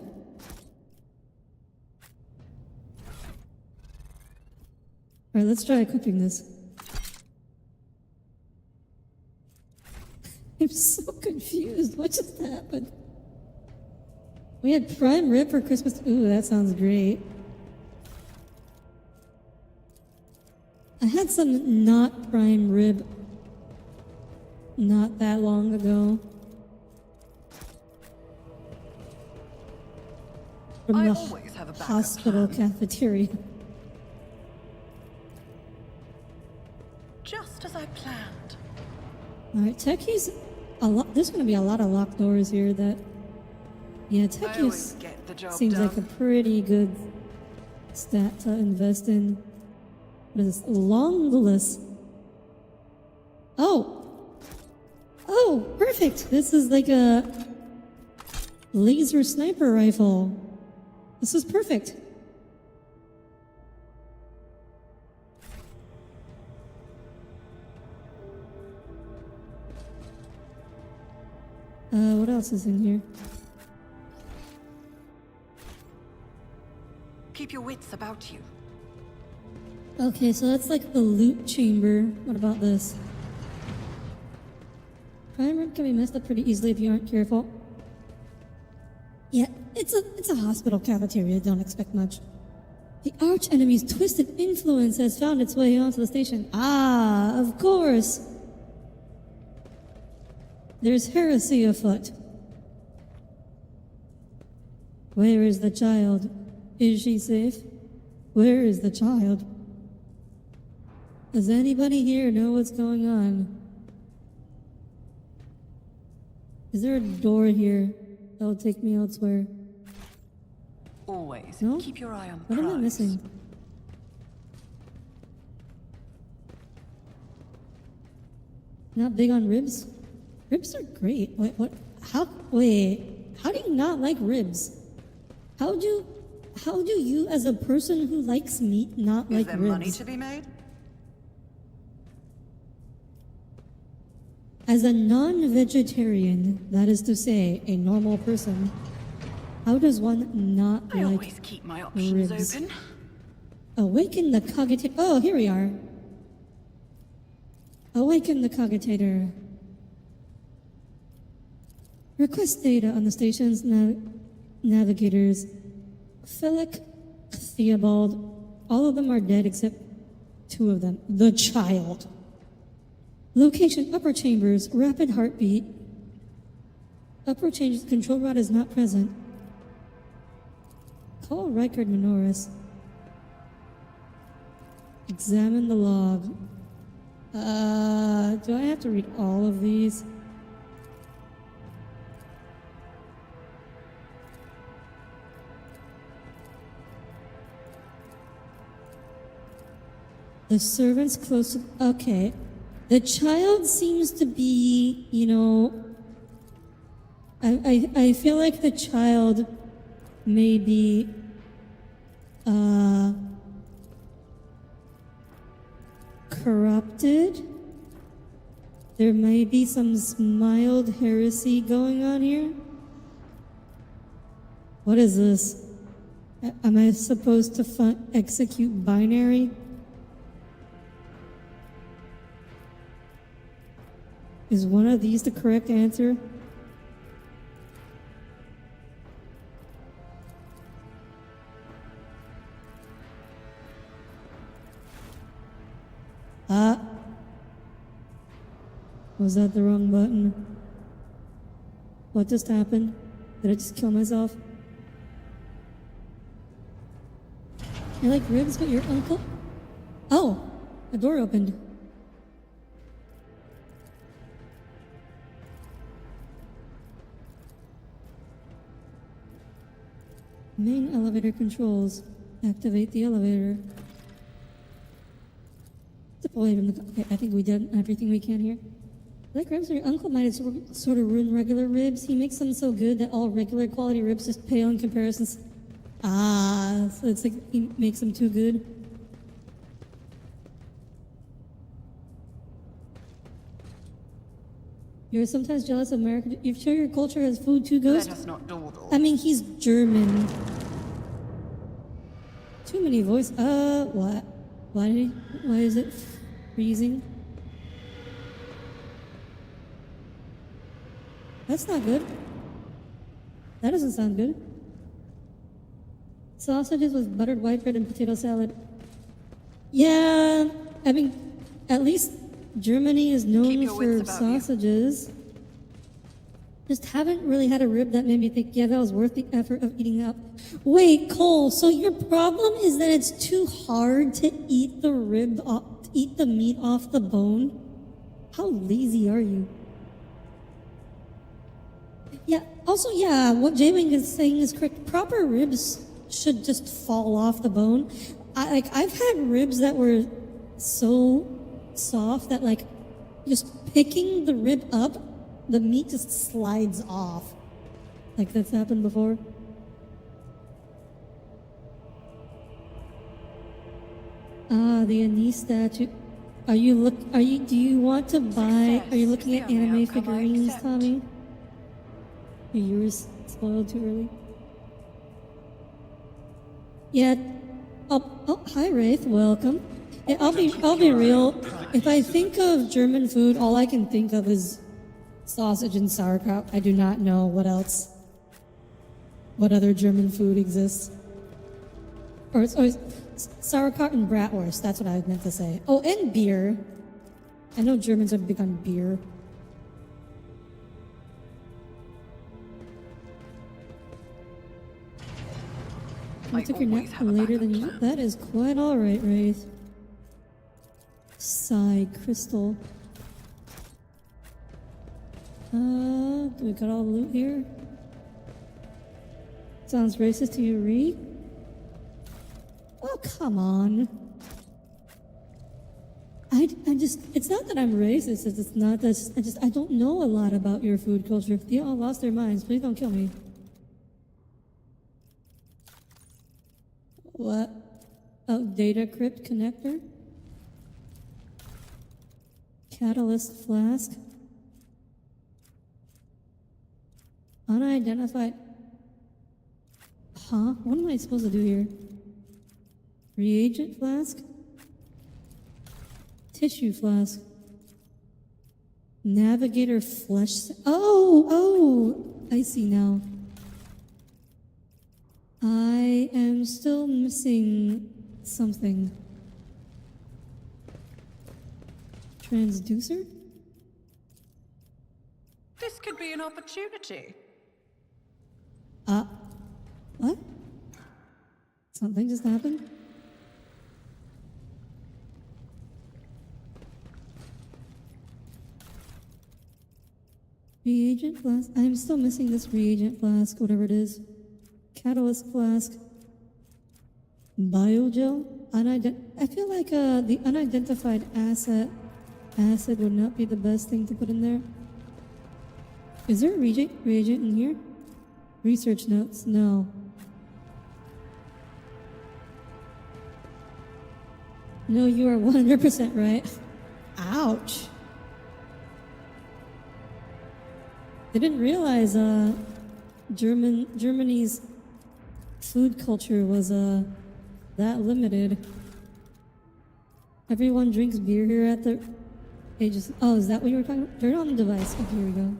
All right, let's try equipping this. I'm so confused. What just happened? We had prime rib for Christmas. Ooh, that sounds great. I had some not prime rib not that long ago. From I the always have a backup hospital plan. cafeteria. Just as I planned. All right, techies. There's going to be a lot of locked doors here. Yeah, I techies always get the job seems done. like a pretty good stat to invest in. What is this? Longless. Oh, perfect. This is like a laser sniper rifle. This is perfect. What else is in here? Keep your wits about you. Okay, so that's like the loot chamber. What about this? Prime rib can be messed up pretty easily if you aren't careful. Yeah, it's a hospital cafeteria. Don't expect much. The arch enemy's twisted influence has found its way onto the station. Ah, of course. There's heresy afoot. Where is the child? Is she safe? Where is the child? Does anybody here know what's going on? Is there a door here that will take me elsewhere? Always No? keep your eye on the What am I prize. missing? Not big on ribs? Ribs are great. Wait, what? Wait, how do you not like ribs? How do you, as a person who likes meat, not Is like there ribs? money to be made? As a non-vegetarian, that is to say, a normal person, How does one not I like always keep my options ribs? open. Awaken the cogitator. Oh, here we are. Awaken the cogitator. Request data on the station's navigators. Philip, Theobald, all of them are dead except 2 of them. The child. Location, upper chambers, rapid heartbeat. Upper chambers, control rod is not present. Call Rikard Minoris. Examine the log. Do I have to read all of these? The servants close to... Okay. The child seems to be, you know... I feel like the child may be... corrupted. There may be some mild heresy going on here. What is this? Am I supposed to execute binary? Is one of these the correct answer? Was that the wrong button? What just happened? Did I just kill myself? You like ribs, but your uncle? Oh, a door opened. Main elevator controls. Activate the elevator. Deploy from the... Okay, I think we did everything we can here. Like ribs, your uncle might have sort of ruined regular ribs. He makes them so good that all regular quality ribs just pale in comparisons. So it's like he makes them too good. You're sometimes jealous of America. You're sure your culture has food too, Ghost? Let us not dawdle. I mean, he's German. Too many voices. What? Why is it freezing? That's not good. That doesn't sound good. Sausages with buttered white bread and potato salad. Yeah, I mean, at least Germany is known for sausages. Just haven't really had a rib that made me think, yeah, that was worth the effort of eating out. Wait, Cole, so your problem is that it's too hard to eat the eat the meat off the bone? How lazy are you? Yeah, also, yeah, what J-Wing is saying is correct. Proper ribs should just fall off the bone. I've had ribs that were so soft that, like, just picking the rib up, the meat just slides off. Like, that's happened before. The Anise statue. Do you want to buy, are you looking at anime figurines, Tommy? You were spoiled too early. Yeah. Oh, hi Wraith, welcome. Yeah, I'll be real. If I think of German food, all I can think of is sausage and sauerkraut. I do not know what other German food exists. Or sauerkraut and bratwurst, that's what I meant to say. Oh, and beer. I know Germans are big on beer. I took your nap later than usual. That is quite alright, Wraith. Sigh, Crystal. Do we got all the loot here? Sounds racist to you, Ree? Oh, come on. It's not that I'm racist, it's not that, I don't know a lot about your food culture. If they all lost their minds, please don't kill me. What? Oh, data crypt connector? Catalyst flask? Unidentified. Huh? What am I supposed to do here? Reagent flask? Tissue flask. Navigator flesh. Oh, I see now. I am still missing something. Transducer? This could be an opportunity. What? Something just happened? Reagent flask. I'm still missing this reagent flask, whatever it is. Catalyst flask. Biogel. I feel like the unidentified acid would not be the best thing to put in there. Is there a reagent in here? Research notes. No. No, you are 100% right. Ouch. I didn't realize Germany's food culture was that limited. Everyone drinks beer here at the ages. Oh, is that what you were talking about? Turn on the device. Oh, here we go.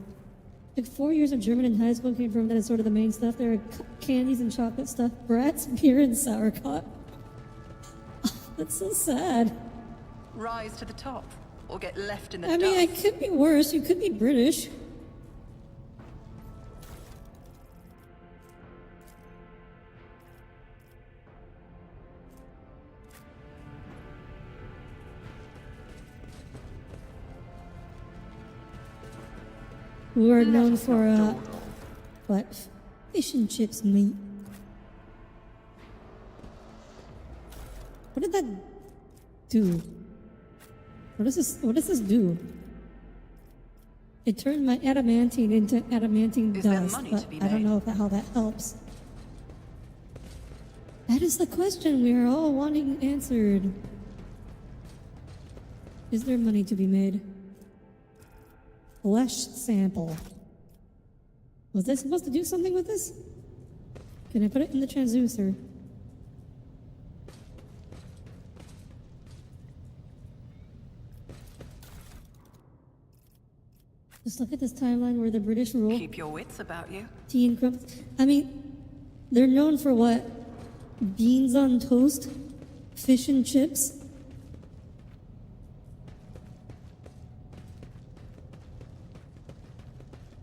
Took 4 years of German in high school, confirmed that it's sort of the main stuff. There are candies and chocolate stuff, brats, beer, and sauerkraut. Oh, that's so sad. Rise to the top, or get left in the I dust. mean, it could be worse. You could be British. We are known for, what? Fish and chips meat. What did that do? What does this do? It turned my adamantine into adamantine Is there dust, money but to be I don't made? know how that helps. That is the question we are all wanting answered. Is there money to be made? Flesh sample. Was I supposed to do something with this? Can I put it in the transducer? Just look at this timeline where the British rule. Keep your wits about you. Tea and crumpets. I mean, they're known for what? Beans on toast? Fish and chips?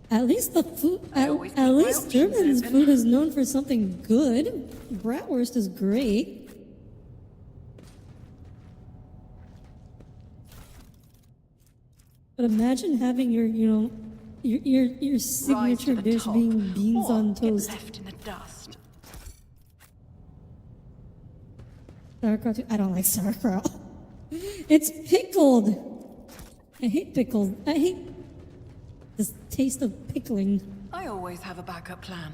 At least the food, at always keep at my least options German's open. food is known for something good. Bratwurst is great. But imagine having your signature the dish top, being beans or on get toast. left in the dust. Sauerkraut. I don't like sauerkraut. It's pickled. I hate pickles. I hate the taste of pickling. I always have a backup plan.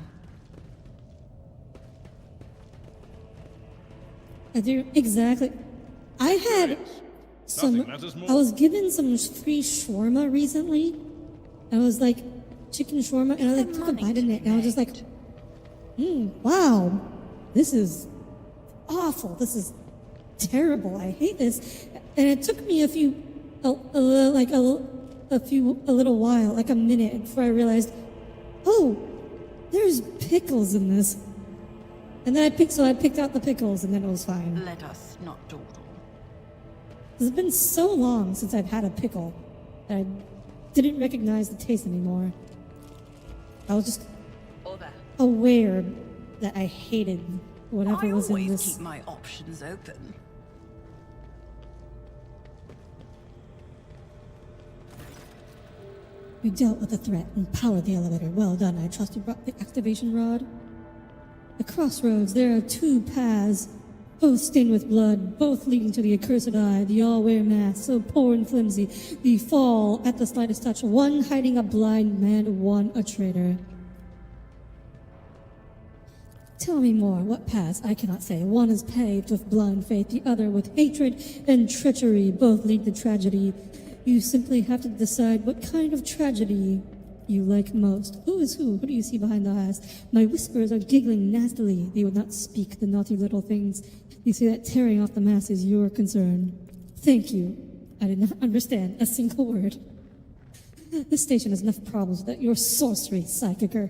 I do exactly. I had some. Nothing matters more. I was given some free shawarma recently. I was like chicken shawarma, and I like took a bite in it, and I was just like, wow, this is awful. This is terrible. I hate this. And it took me a little while, like a minute, before I realized, oh, there's pickles in this. And then I picked out the pickles, and then it was fine. Let us not dawdle. It's been so long since I've had a pickle that I didn't recognize the taste anymore. I was just Or there. aware that I hated whatever I was in always this. keep my options open. You dealt with the threat and powered the elevator. Well done. I trust you brought the activation rod. The crossroads, there are two paths, both stained with blood, both leading to the accursed eye. They all wear masks, so poor and flimsy. They fall at the slightest touch, one hiding a blind man, one a traitor. Tell me more. What paths? I cannot say. One is paved with blind faith, the other with hatred and treachery. Both lead to tragedy. You simply have to decide what kind of tragedy you like most? Who is who? Who do you see behind the eyes? My whisperers are giggling nastily. They would not speak the naughty little things. You see that tearing off the mask is your concern. Thank you. I did not understand a single word. This station has enough problems without your sorcery, psychicer.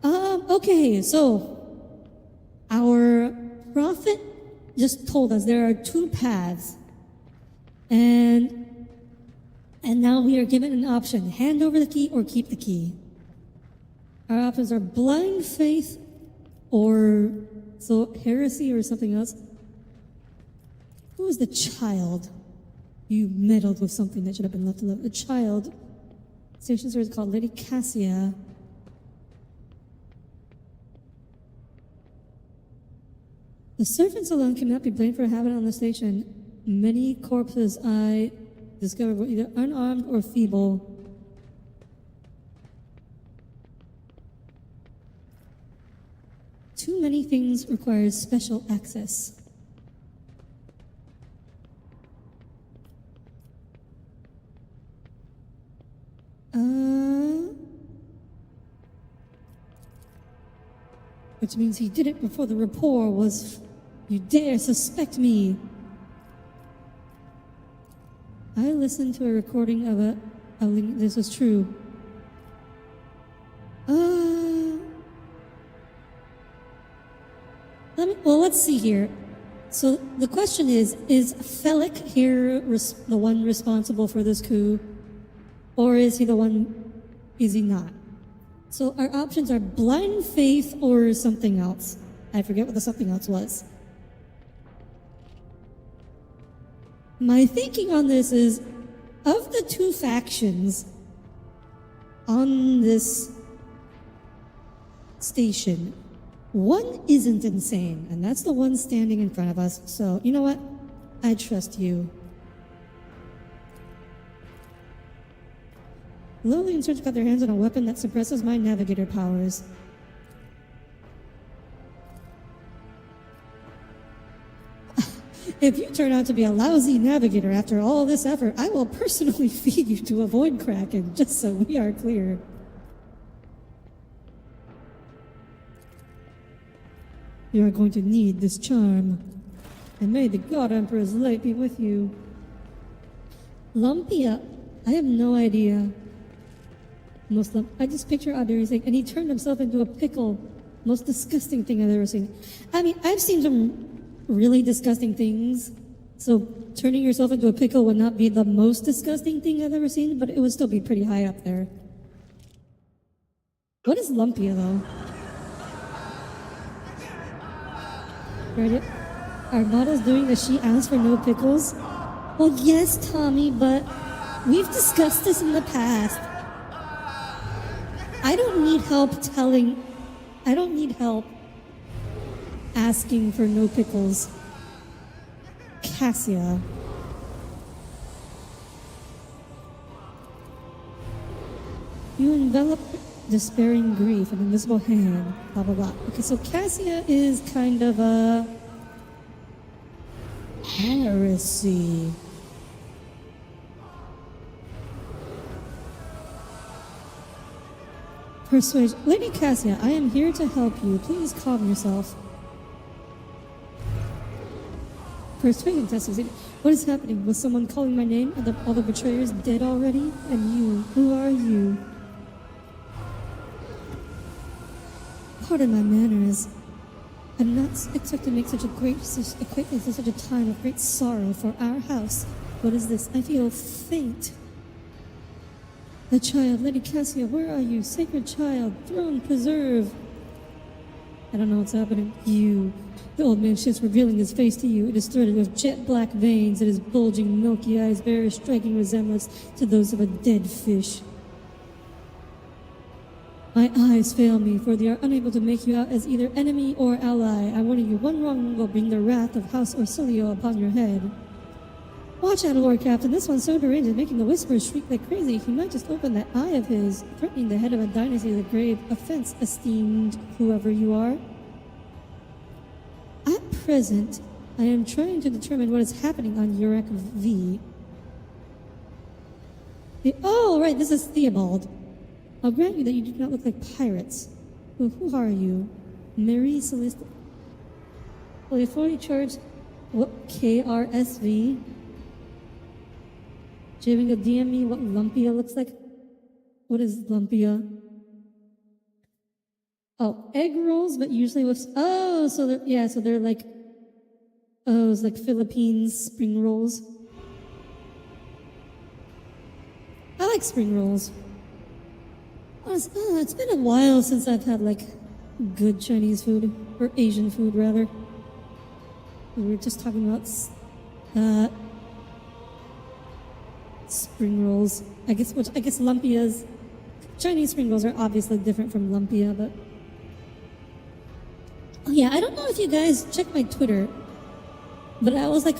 Okay, so our prophet just told us there are two paths. And now we are given an option, hand over the key or keep the key. Our options are blind faith or heresy or something else. Who is the child? You meddled with something that should have been left alone. The child, station is called Lady Cassia. The servants alone cannot be blamed for having on the station. Many corpses I discovered were either unarmed or feeble. Too many things require special access. Which means he did it before the rapport was, you dare suspect me. I listened to a recording of this was true. Let's see here. So the question is Felix here the one responsible for this coup? Or is he not? So our options are blind faith or something else. I forget what the something else was. My thinking on this is, of the two factions on this station, one isn't insane, and that's the one standing in front of us. So, you know what? I trust you. Lily and Serge got their hands on a weapon that suppresses my navigator powers. If you turn out to be a lousy navigator after all this effort, I will personally feed you to avoid Kraken, just so we are clear. You are going to need this charm. And may the God Emperor's light be with you. Lumpia, I have no idea. Muslim. I just picture Audire saying, and he turned himself into a pickle. Most disgusting thing I've ever seen. I mean, I've seen some really disgusting things. So turning yourself into a pickle would not be the most disgusting thing I've ever seen, but it would still be pretty high up there. What is Lumpia, though? Right? Our model's doing the she asked for no pickles? Well, yes, Tommy, but we've discussed this in the past. I don't need help asking for no pickles. Cassia. You envelop despairing grief, an invisible hand, blah, blah, blah. Okay, so Cassia is kind of a heresy. Persuasion. Lady Cassia, I am here to help you. Please calm yourself. Persuasion test succeeded. What is happening? Was someone calling my name? Are all the betrayers dead already? And you, who are you? Pardon my manners. I did not expect to make such a great acquaintance in such a time of great sorrow for our house. What is this? I feel faint. The child, Lady Cassia, where are you? Sacred child, throne preserve. I don't know what's happening. You. The old man shifts, revealing his face to you. It is threaded with jet black veins, and his bulging, milky eyes bear a striking resemblance to those of a dead fish. My eyes fail me, for they are unable to make you out as either enemy or ally. I warn you, one wrong will bring the wrath of House Orsilio upon your head. Watch out, Lord Captain. This one's so deranged and making the Whisperers shriek like crazy. He might just open that eye of his, threatening the head of a dynasty with a grave offense, esteemed whoever you are. At present, I am trying to determine what is happening on Urek V. Oh, right, this is Theobald. I'll grant you that you do not look like pirates. Well, who are you? Mary Celeste? Well, before you charge, what, KRSV? Javing to DM me what Lumpia looks like? What is Lumpia? Oh, egg rolls, but usually with, oh, so they're, yeah, so they're like, oh, it's like Philippines spring rolls. I like spring rolls. It's been a while since I've had like good Chinese food, or Asian food rather. We were just talking about spring rolls. I guess lumpias. Chinese spring rolls are obviously different from lumpia, but oh yeah, I don't know if you guys check my Twitter, but I was like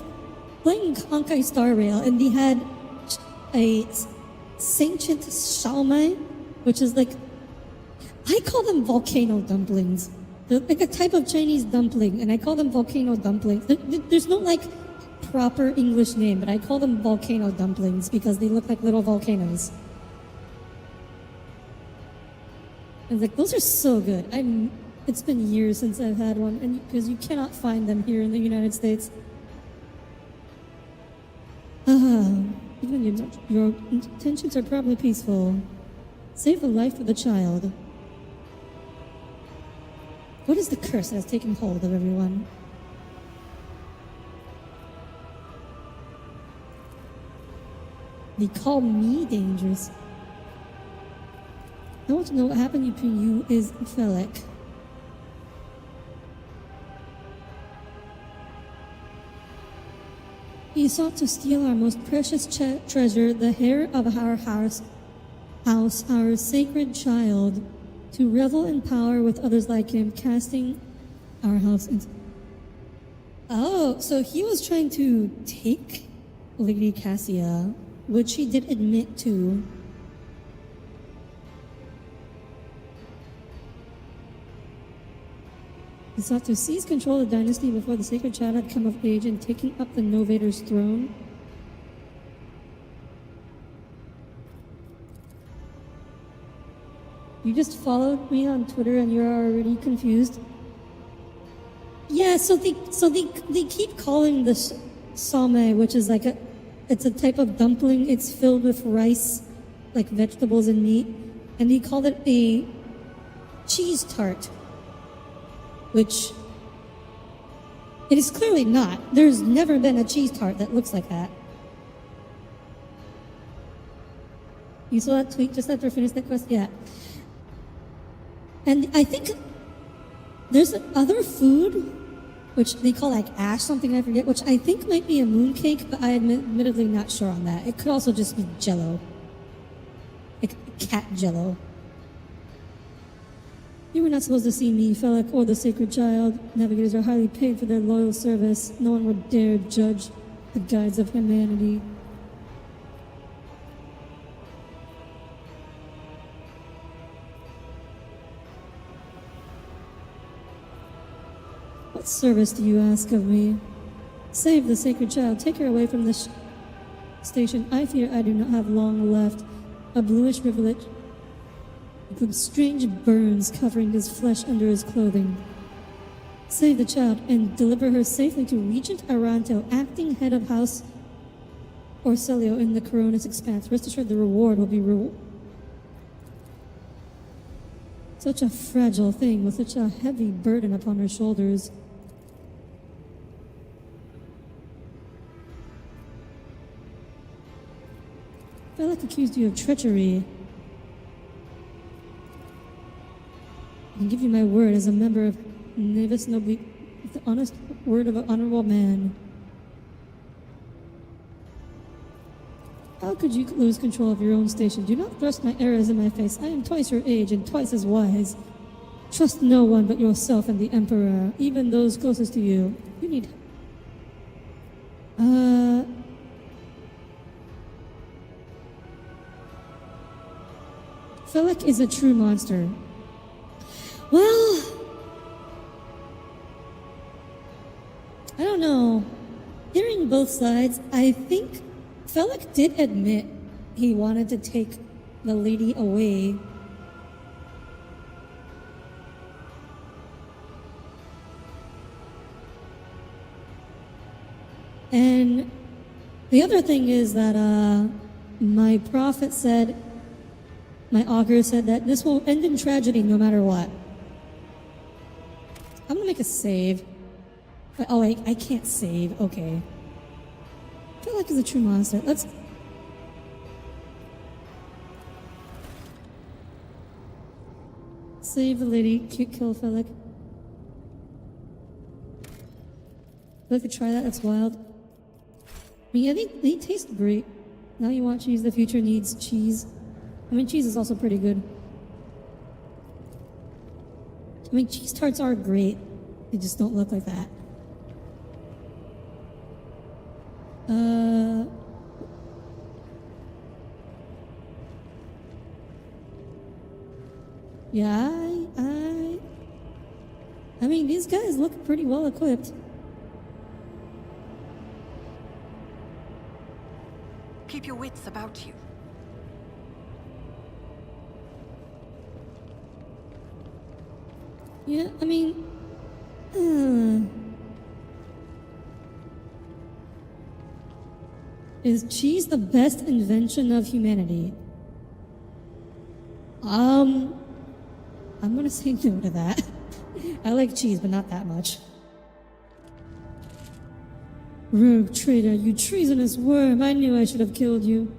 playing Honkai Star Rail, and they had a sentient Xiaomai, which is like, I call them volcano dumplings. They're like a type of Chinese dumpling, and I call them volcano dumplings. There's no like proper English name, but I call them volcano dumplings because they look like little volcanoes. I was like, those are so good. It's been years since I've had one, and because you cannot find them here in the United States. Even your intentions are probably peaceful. Save the life of the child. What is the curse that has taken hold of everyone? They call me dangerous. I want to know what happened between you is Felek. He sought to steal our most precious treasure, the hair of our house, our sacred child, to revel in power with others like him, casting our house into... Oh, so he was trying to take Lady Cassia, which he did admit to. He sought to seize control of the dynasty before the sacred child had come of age and taking up the Novator's throne. You just followed me on Twitter and you're already confused? Yeah, so they keep calling this same, which is like it's a type of dumpling. It's filled with rice, like vegetables and meat, and they called it a cheese tart, which it is clearly not. There's never been a cheese tart that looks like that. You saw that tweet just after I finished that quest? Yeah. And I think there's other food, which they call like ash something, I forget, which I think might be a mooncake, but I'm admittedly not sure on that. It could also just be jello. Like cat jello. You were not supposed to see me, Felek, or the sacred child. Navigators are highly paid for their loyal service. No one would dare judge the guides of humanity. What service do you ask of me? Save the sacred child. Take her away from this station. I fear I do not have long left. A bluish rivulet with strange burns covering his flesh under his clothing. Save the child and deliver her safely to Regent Aranto, acting head of House Orcelio in the Corona's expanse. Rest assured the reward will be such a fragile thing with such a heavy burden upon her shoulders. Felek accused you of treachery. I can give you my word as a member of Navis Nobly, the honest word of an honorable man. How could you lose control of your own station? Do not thrust my errors in my face. I am twice your age and twice as wise. Trust no one but yourself and the Emperor, even those closest to you. You need... Felek is a true monster. Well, I don't know. Hearing both sides, I think Felek did admit he wanted to take the lady away. And the other thing is that my prophet said, my augur said that this will end in tragedy no matter what. I'm gonna make a save. Oh, I can't save. Okay. I feel like he's a true monster. Let's. Save the lady. Kill Felix. I'd like to try that. That's wild. I mean, yeah, they taste great. Now you want cheese. The future needs cheese. I mean, cheese is also pretty good. I mean, cheese tarts are great. They just don't look like that. Yeah, I mean, these guys look pretty well equipped. Keep your wits about you. Yeah, I mean, is cheese the best invention of humanity? I'm gonna say no to that. I like cheese, but not that much. Rogue traitor, you treasonous worm! I knew I should have killed you.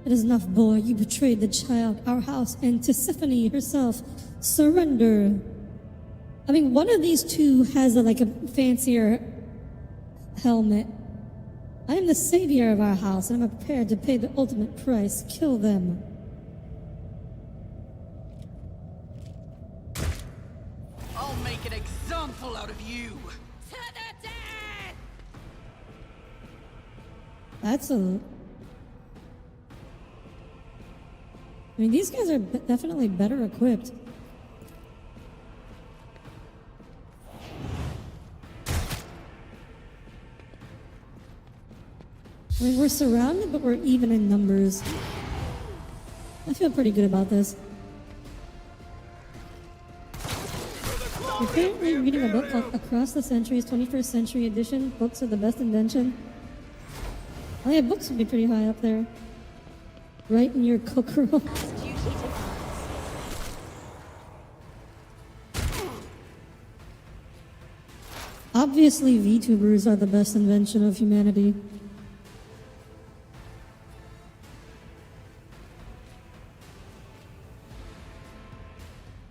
It is enough, boy. You betrayed the child, our house, and Tisiphone herself. Surrender. I mean, one of these two has a fancier helmet. I am the savior of our house, and I'm prepared to pay the ultimate price. Kill them. I'll make an example out of you. To the death! That's a... I mean, these guys are definitely better equipped. I mean, we're surrounded, but we're even in numbers. I feel pretty good about this. You're currently reading a book called Across the Centuries, 21st Century Edition. Books are the best invention. Oh yeah, books would be pretty high up there. Right in your cooker. Obviously, VTubers are the best invention of humanity.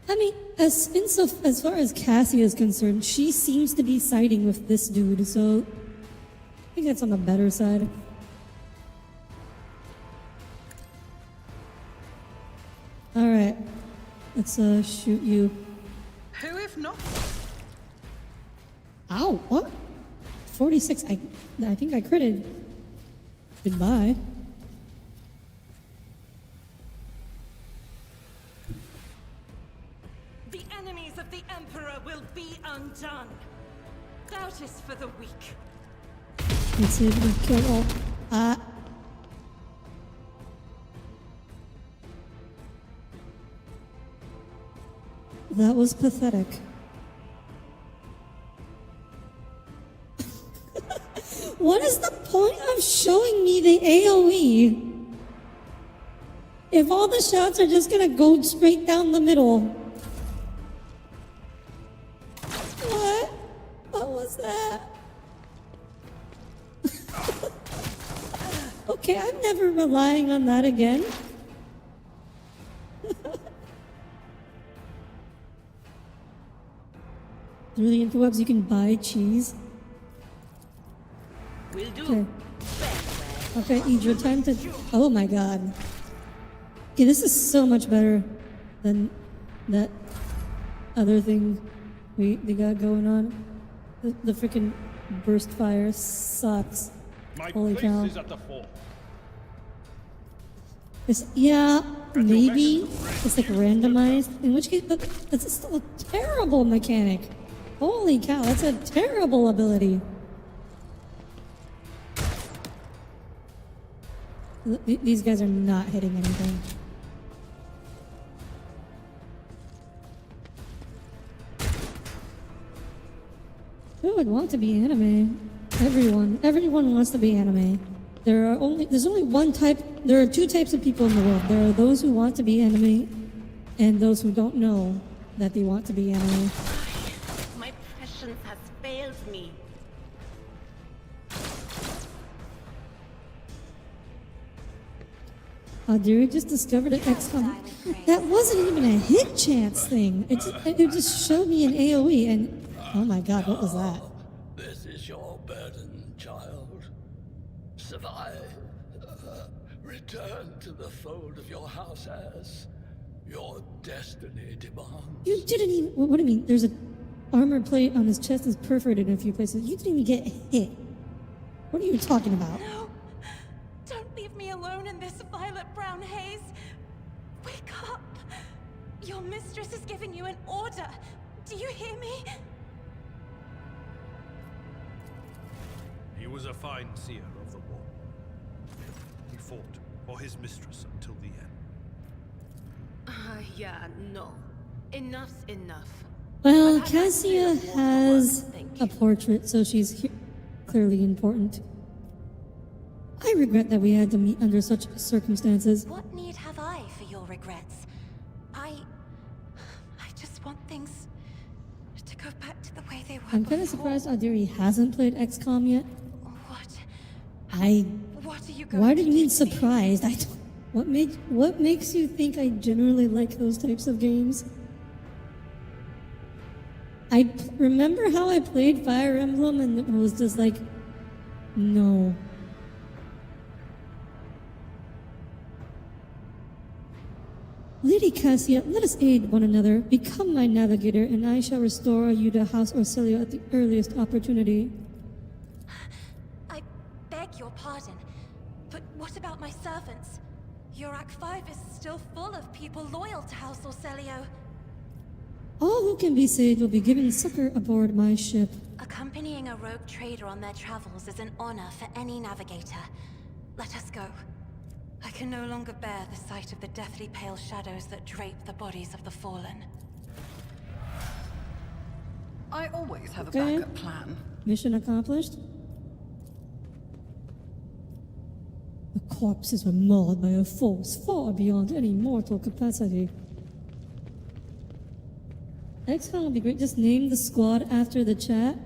I mean, as far as Cassie is concerned, she seems to be siding with this dude, so I think that's on the better side. Alright, let's shoot you. Who if not? Ow, what? 46, I think I critted. Goodbye. The enemies of the Emperor will be undone. Doubt is for the weak. Let's see if we can kill all. That was pathetic. What is the point of showing me the AoE if all the shots are just gonna go straight down the middle? What? What was that? Okay, I'm never relying on that again. Through the interwebs, you can buy cheese. Will do. Okay. Okay, Idra, time to... Oh my god. Okay, this is so much better than that other thing we got going on. The freaking burst fire sucks. Holy cow. Is at the fore. Yeah, maybe it's like randomized. In which case, but that's still a terrible mechanic. Holy cow, that's a terrible ability. These guys are not hitting anything. Who would want to be anime? Everyone wants to be anime. There's only one type. There are two types of people in the world. There are those who want to be anime, and those who don't know that they want to be anime. My prescience has failed me. Audire just discovered an XCOM. That wasn't even a hit chance thing. It just showed me an AoE, and oh my god, what was that? This is your burden, child. Survive. Return to the fold of your house as your destiny demands. You didn't even. What do you mean? There's a armor plate on his chest is perforated in a few places. You didn't even get hit. What are you talking about? No! Don't leave me alone in this violet-brown haze! Wake up! Your mistress is giving you an order! Do you hear me? He was a fine seer of the war. He fought for his mistress until the end. Yeah, no. Enough's enough. Well, I've had my Cassia fill of war for has once, thank a you. portrait, so she's clearly important. I regret that we had to meet under such circumstances. What need have I for your regrets? I just want things to go back to the way they were I'm kind of before. surprised Audire hasn't played XCOM yet. What? What are you going Why to do you mean do to me? surprised? What makes you think I generally like those types of games? Remember how I played Fire Emblem and it was just like, no. Lady Cassia, let us aid one another. Become my navigator, and I shall restore you to House Orsilio at the earliest opportunity. I beg your pardon, but what about my servants? Your Act 5 is still full of people loyal to House Orsilio. All who can be saved will be given succor aboard my ship. Accompanying a rogue trader on their travels is an honor for any navigator. Let us go. I can no longer bear the sight of the deathly pale shadows that drape the bodies of the fallen. I always have Okay. a backup plan. Mission accomplished. The corpses were mauled by a force far beyond any mortal capacity. XCOM would be great. Just name the squad after the chat.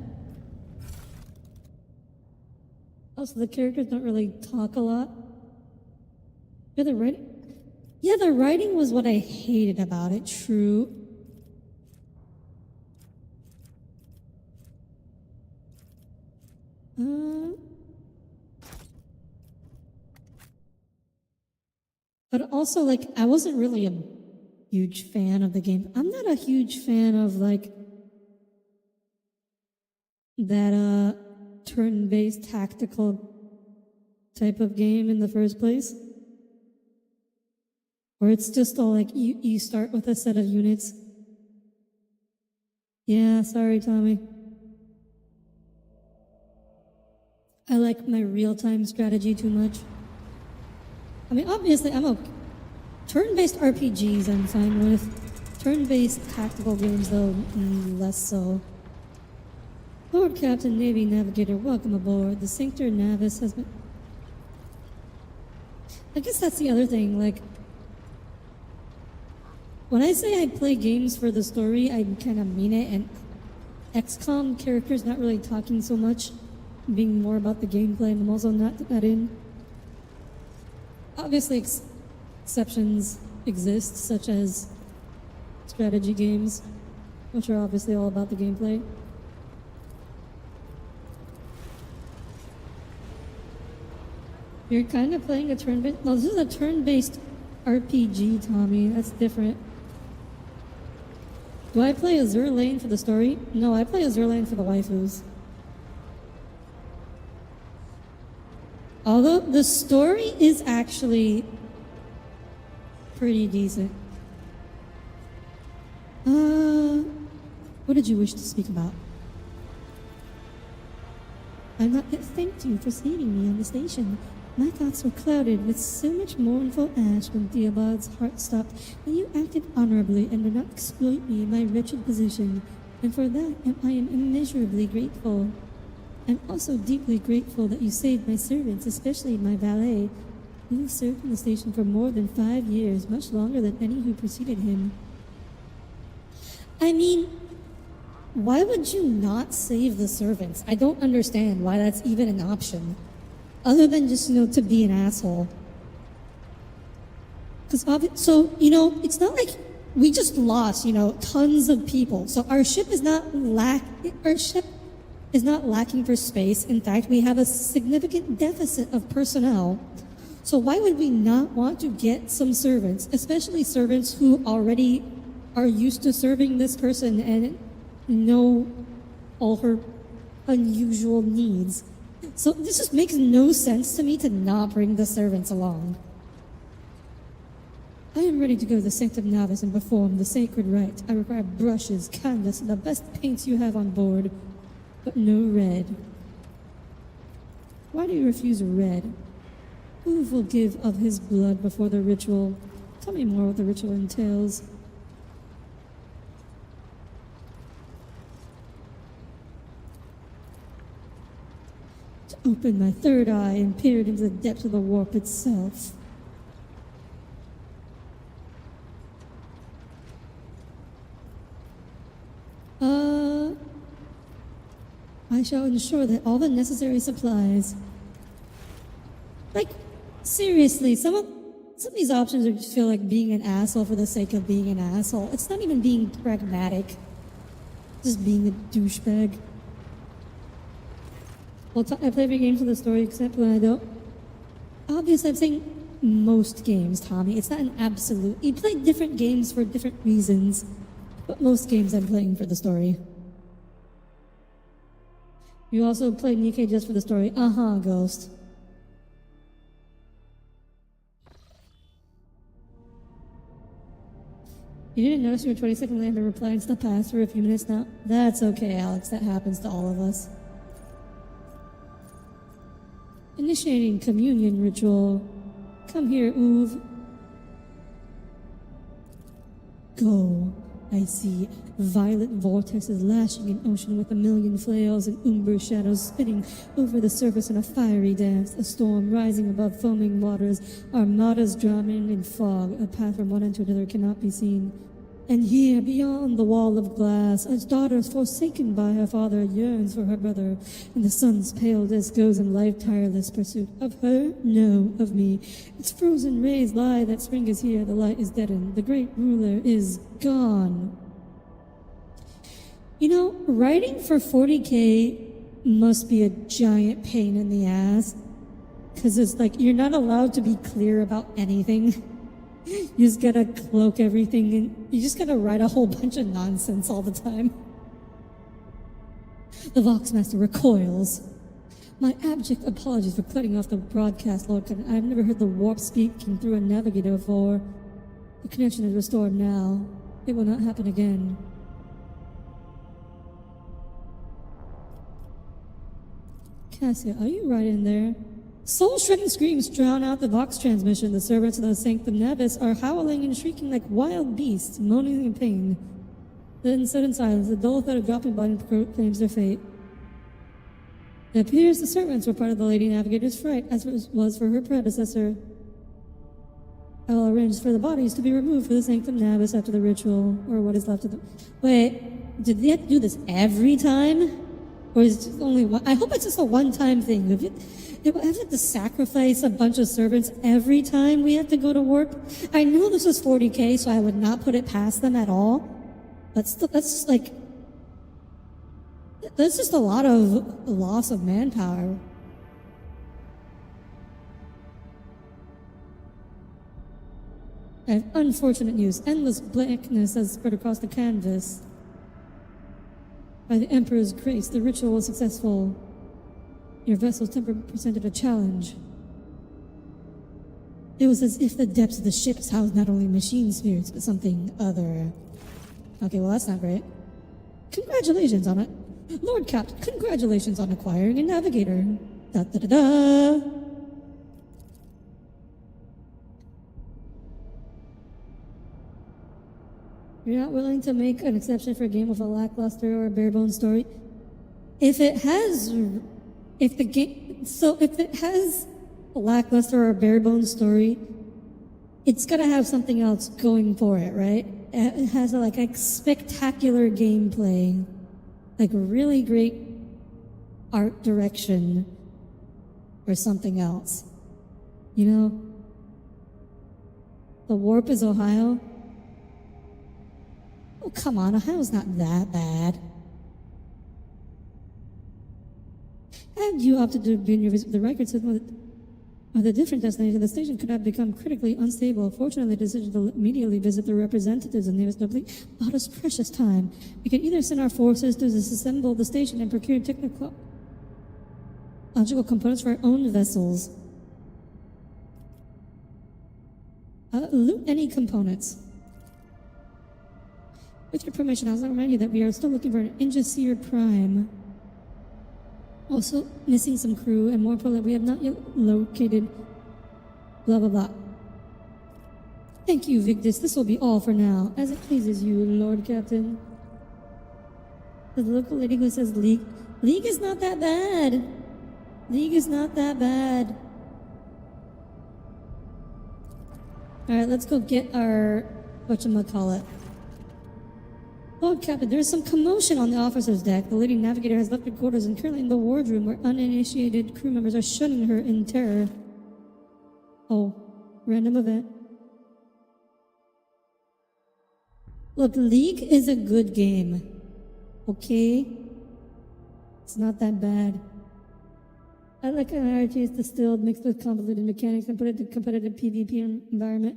Also, the characters don't really talk a lot. Yeah, the writing was what I hated about it, true. But also, like, I wasn't really a huge fan of the game. I'm not a huge fan of, like, that, turn-based tactical type of game in the first place. Where it's just all like, you start with a set of units. Yeah, sorry, Tommy. I like my real-time strategy too much. I mean, obviously, I'm okay. Turn-based RPGs I'm fine with. Turn-based tactical games, though, less so. Lord Captain, Navy Navigator, welcome aboard. The Cinctor Navis has been... I guess that's the other thing, like... When I say I play games for the story, I kind of mean it, and XCOM characters not really talking so much, being more about the gameplay, and I'm also not that in. Obviously, exceptions exist, such as strategy games, which are obviously all about the gameplay. You're kind of playing a turn-based... No, this is a turn-based RPG, Tommy. That's different. Do I play Azure Lane for the story? No, I play Azure Lane for the waifus. Although the story is actually pretty decent. What did you wish to speak about? I'm not yet thanked you for saving me on the station. My thoughts were clouded with so much mournful ash when Theobald's heart stopped, but you acted honorably and did not exploit me in my wretched position, and for that I am immeasurably grateful. I'm also deeply grateful that you saved my servants, especially my valet, who served in the station for more than 5 years, much longer than any who preceded him. I mean, why would you not save the servants? I don't understand why that's even an option. Other than just, to be an asshole. It's not like we just lost, tons of people. So our ship is not lacking for space. In fact, we have a significant deficit of personnel. So why would we not want to get some servants, especially servants who already are used to serving this person and know all her unusual needs? So this just makes no sense to me to not bring the servants along. I am ready to go to the Sanctum Navis and perform the sacred rite. I require brushes, canvas, and the best paints you have on board, but no red. Why do you refuse red? Who will give of his blood before the ritual? Tell me more what the ritual entails. Opened my third eye and peered into the depths of the warp itself. I shall ensure that all the necessary supplies. Like, seriously, some of these options just feel like being an asshole for the sake of being an asshole. It's not even being pragmatic. Just being a douchebag. Well, I play every game for the story except when I don't. Obviously, I'm saying most games, Tommy. It's not an absolute. You play different games for different reasons, but most games I'm playing for the story. You also play Nikkei just for the story. Ghost. You didn't notice your 20-second lander replying to the past for a few minutes now? That's okay, Alex. That happens to all of us. Initiating communion ritual. Come here, Uve. Go. I see violet vortexes lashing an ocean with a million flails and umber shadows spinning over the surface in a fiery dance. A storm rising above foaming waters. Armadas drumming in fog. A path from one end to another cannot be seen. And here, beyond the wall of glass, a daughter forsaken by her father yearns for her brother, and the sun's pale disk goes in life-tireless pursuit. Of her? No, of me. Its frozen rays lie that spring is here, the light is deadened, the great ruler is gone. Writing for 40K must be a giant pain in the ass, because it's like, you're not allowed to be clear about anything. You just gotta cloak everything and you just gotta write a whole bunch of nonsense all the time. The Voxmaster recoils. My abject apologies for cutting off the broadcast, Lord. I've never heard the warp speaking through a navigator before. The connection is restored now. It will not happen again. Cassia, are you right in there? Soul-shredding screams drown out the Vox transmission. The servants of the Sanctum Navis are howling and shrieking like wild beasts, moaning in pain. Then, sudden silence, the dull thud of dropping body proclaims their fate. It appears the servants were part of the Lady Navigator's fright, as it was for her predecessor. I will arrange for the bodies to be removed for the Sanctum Navis after the ritual, or what is left of them. Wait, did they have to do this every time? Or is it just only one? I hope it's just a one-time thing. If I have to sacrifice a bunch of servants every time we have to go to warp. I know this was 40K, so I would not put it past them at all. But still, that's just a lot of loss of manpower. I have unfortunate news. Endless blackness has spread across the canvas. By the Emperor's grace, the ritual was successful. Your vessel's temper presented a challenge. It was as if the depths of the ships housed not only machine spirits, but something other. Okay, well that's not great. Congratulations on it. Lord Captain, congratulations on acquiring a navigator. Da da da da. You're not willing to make an exception for a game with a lackluster or a bare-bones story? If it has a lackluster or a bare-bones story, it's gotta have something else going for it, right? It has like spectacular gameplay, like really great art direction, or something else. You know? The warp is Ohio. Oh, come on, Ohio's not that bad. And you opted to begin your visit with the record system with a different destination. The station could have become critically unstable. Fortunately, the decision to immediately visit the representatives and neighbors bought us precious time. We can either send our forces to disassemble the station and procure technological components for our own vessels. Loot any components. With your permission, I'll remind you that we are still looking for an Ingeseer Prime. Also missing some crew, and more importantly, we have not yet located blah blah blah. Thank you, Victus. This will be all for now. As it pleases you, Lord Captain. The local lady who says League is not that bad. League is not that bad. Alright, let's go get our whatchamacallit. Lord Captain, there is some commotion on the officer's deck. The lady navigator has left her quarters and currently in the wardroom where uninitiated crew members are shunning her in terror. Oh, random event. Look, League is a good game. Okay? It's not that bad. I like an RTS distilled, mixed with convoluted mechanics, and put it to competitive PvP environment.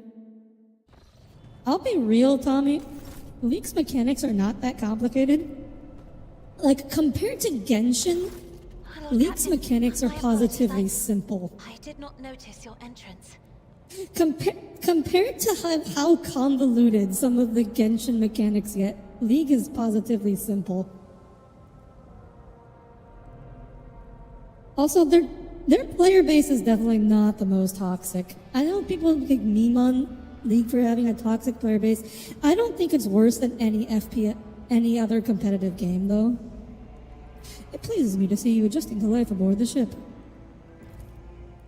I'll be real, Tommy. League's mechanics are not that complicated. Like, compared to Genshin, League's mechanics are positively simple. I did not notice your entrance. Compared to how convoluted some of the Genshin mechanics get, League is positively simple. Also, their player base is definitely not the most toxic. I know people like meme on League for having a toxic player base. I don't think it's worse than any other competitive game, though. It pleases me to see you adjusting to life aboard the ship.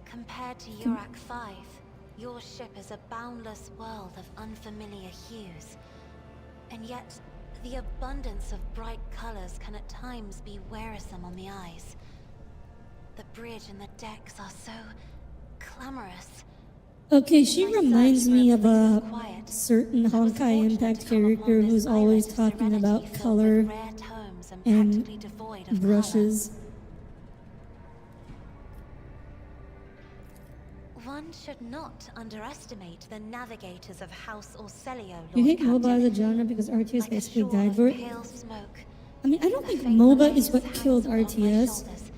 Compared to Urak 5, your ship is a boundless world of unfamiliar hues. And yet, the abundance of bright colors can at times be wearisome on the eyes. The bridge and the decks are so clamorous. Okay, she reminds me of a certain Honkai Impact character who's always talking about color and brushes. One should not underestimate the navigators of House Orcelio, Lord You hate Captain. MOBA as a genre because RTS Like basically a shore died for of it? pale smoke. I mean, I don't think A faint MOBA breeze is what hangs killed upon my RTS. shoulders,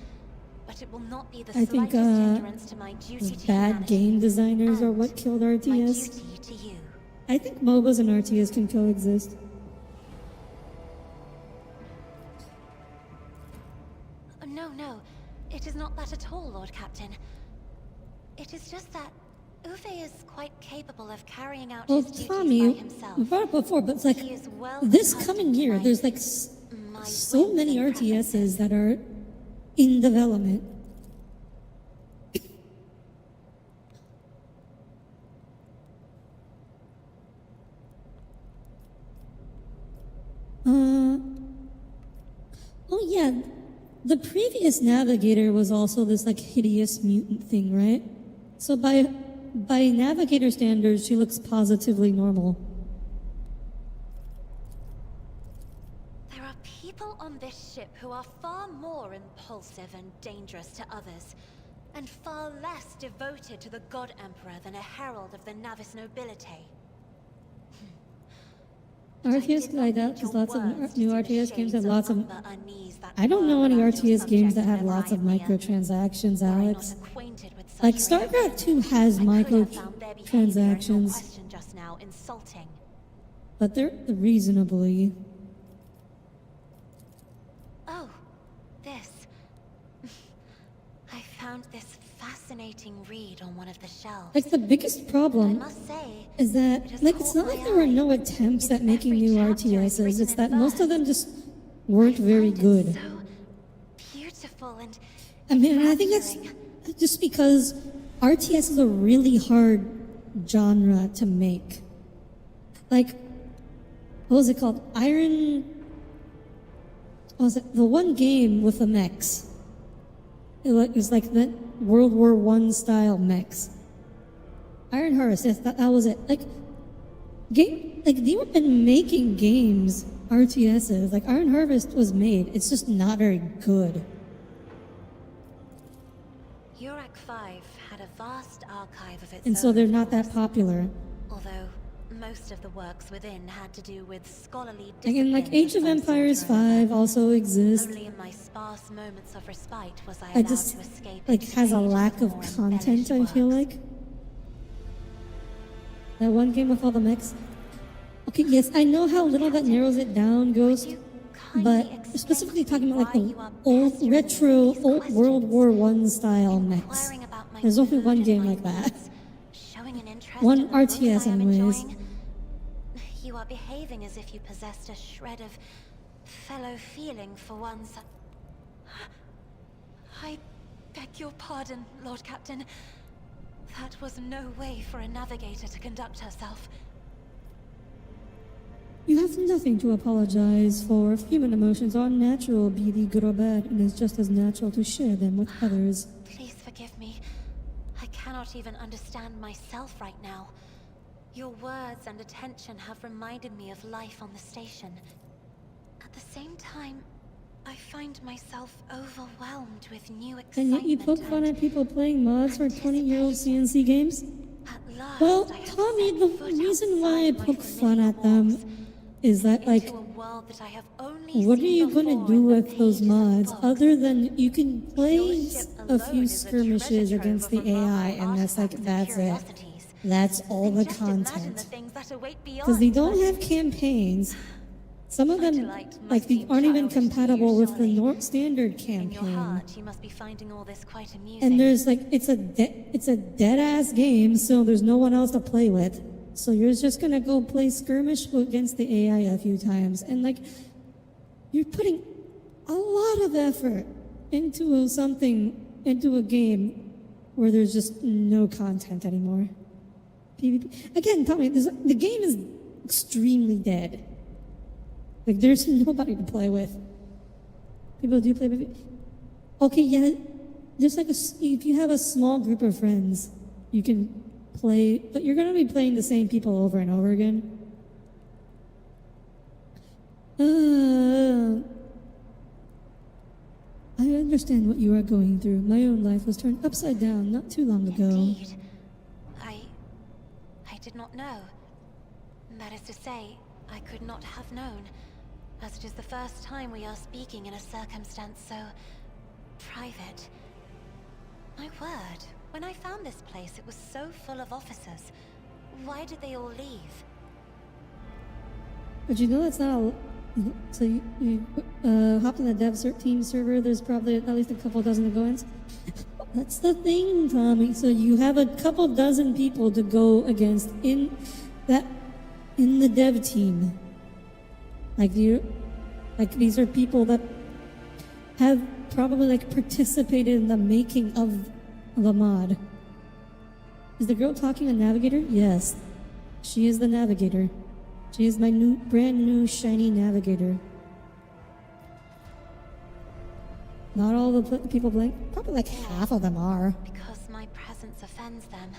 but it will not be the I think slightest hindrance to my duty to bad humanity game designers are and what killed my RTS. duty to you. I think MOBAs and RTS can coexist. No, it is not that at all, Lord Captain. It is just that Uwe is quite capable of carrying out Well, his duties Tommy, by himself. we brought it before, but it's like, He is well this accustomed coming to year, my- there's like my so whims many and RTSs preferences. that are in development. Oh yeah, the previous Navigator was also this like hideous mutant thing, right? So by Navigator standards, she looks positively normal. There are people on this ship who are far more impulsive and dangerous to others, and far less devoted to the God Emperor than a herald of the Navis nobility. RTS I doubt because lots of new RTS games have lots of. I don't know any RTS games that have lots of microtransactions, Alex. Like StarCraft 2 has microtransactions, but they're reasonably. Oh, this. I found this fascinating. fascinating read on one of the shelves. Like, the biggest I problem must say, is that, it has like, it's caught not like my there were eye. no attempts at making Every new chapter is RTSs. written It's in that most of them verse. just weren't very Find it good. So beautiful and I mean, and I think that's enrapturing. just because RTS is a really hard genre to make. Like, what was it called? What was it? The one game with the mechs. It was like the World War I style mechs. Iron Harvest, yes, that was it. Like, they were been making games, RTSs. Like, Iron Harvest was made. It's just not very good. Urak 5 had a vast archive of its And so own, they're of not that course. popular. Although most of the works within had to do with scholarly Again, like disciplines Age of some Empires sort or other. 5 also exists. Only in my sparse moments of respite was I I allowed just, to escape like, into has a pages lack of more content, I embellished feel works. like. That one game with all the mechs. Okay, yes, I know how little that narrows it down, Ghost, you kindly but explain specifically to me talking about like why the you are old, pestering me with retro, these old World questions? War I style mechs. Inquiring about my There's only mood one and game my like that. needs, showing an interest One in the books RTS I am anyways. enjoying. You are behaving as if you possessed a shred of fellow feeling for once. I beg your pardon, Lord Captain. That was no way for a navigator to conduct herself. You have nothing to apologize for. Human emotions are natural, be they good or bad, and it's just as natural to share them with others. Please forgive me. I cannot even understand myself right now. Your words and attention have reminded me of life on the station. At the same time, I find myself overwhelmed with new And excitement. yet you poke fun at people playing mods for 20-year-old CNC games? At last, Well, I have Tommy, set the foot reason why I outside my poke fun familiar at them walls, is that, like, into a world that I have only what are seen you going to before do in the with those pages of mods books. other than you can play Your ship a alone few is a skirmishes treasure against trove the of AI, remarkable and that's like, artifacts and that's it. curiosities. That's all And the just imagine the content. things that await Because they beyond. don't have campaigns. Some of them, Delight like, must they seem aren't even childish to you, compatible with the surely. standard In your campaign. heart, you must be finding all this quite amusing. And there's like, it's a dead ass game, so there's no one else to play with. So you're just gonna go play skirmish against the AI a few times, and like, you're putting a lot of effort into a game where there's just no content anymore. PvP again, Tommy, the game is extremely dead. Like, there's nobody to play with. People do play PvP. Okay, yeah, there's like if you have a small group of friends, you can play, but you're gonna be playing the same people over and over again. I understand what you are going through. My own life was turned upside down not too long ago. Indeed. I did not know. That is to say, I could not have known, as it is the first time we are speaking in a circumstance so private. My word, when I found this place, it was so full of officers. Why did they all leave? But you know that's not a... So you hop in the dev team server, there's probably at least a couple dozen to go in. That's the thing, Tommy. So you have a couple dozen people to go against in the dev team. Like these are people that have probably like participated in the making of the mod. Is the girl talking a navigator? Yes. She is the navigator. She is my brand new shiny navigator. Not all the people playing, probably like half of them are. Because my presence offends them.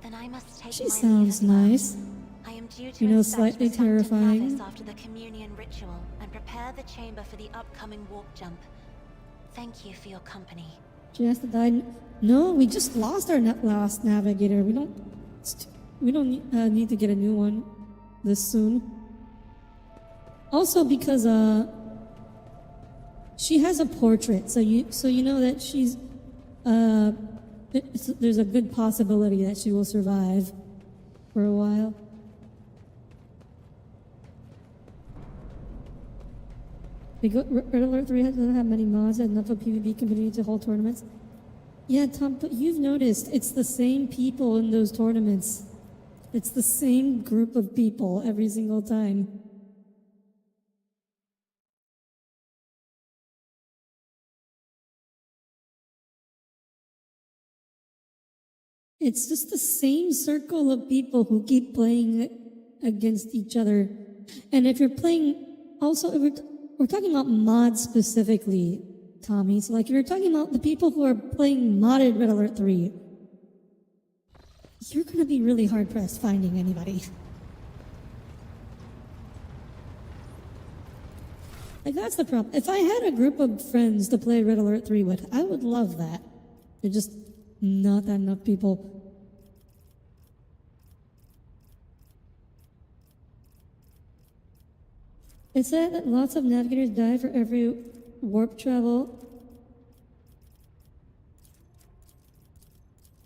Then I must take She my sounds leave as well. nice. I am due to You know, inspect slightly the Sanctum terrifying. Navis after the communion ritual and prepare the chamber for the upcoming warp jump. Thank you for your company. She has to die. No, we just lost our last navigator. We don't need to get a new one this soon. Also because she has a portrait, so you know that she's there's a good possibility that she will survive for a while. Because Red Alert 3 doesn't have many mods and enough of PvP community to hold tournaments. Yeah, Tom, but you've noticed it's the same people in those tournaments. It's the same group of people every single time. It's just the same circle of people who keep playing against each other. And if you're playing, also, if we're talking about mods specifically, Tommy. So, like, if you're talking about the people who are playing modded Red Alert 3, you're going to be really hard-pressed finding anybody. Like, that's the problem. If I had a group of friends to play Red Alert 3 with, I would love that. There's just not that enough people. It said that lots of navigators die for every warp travel.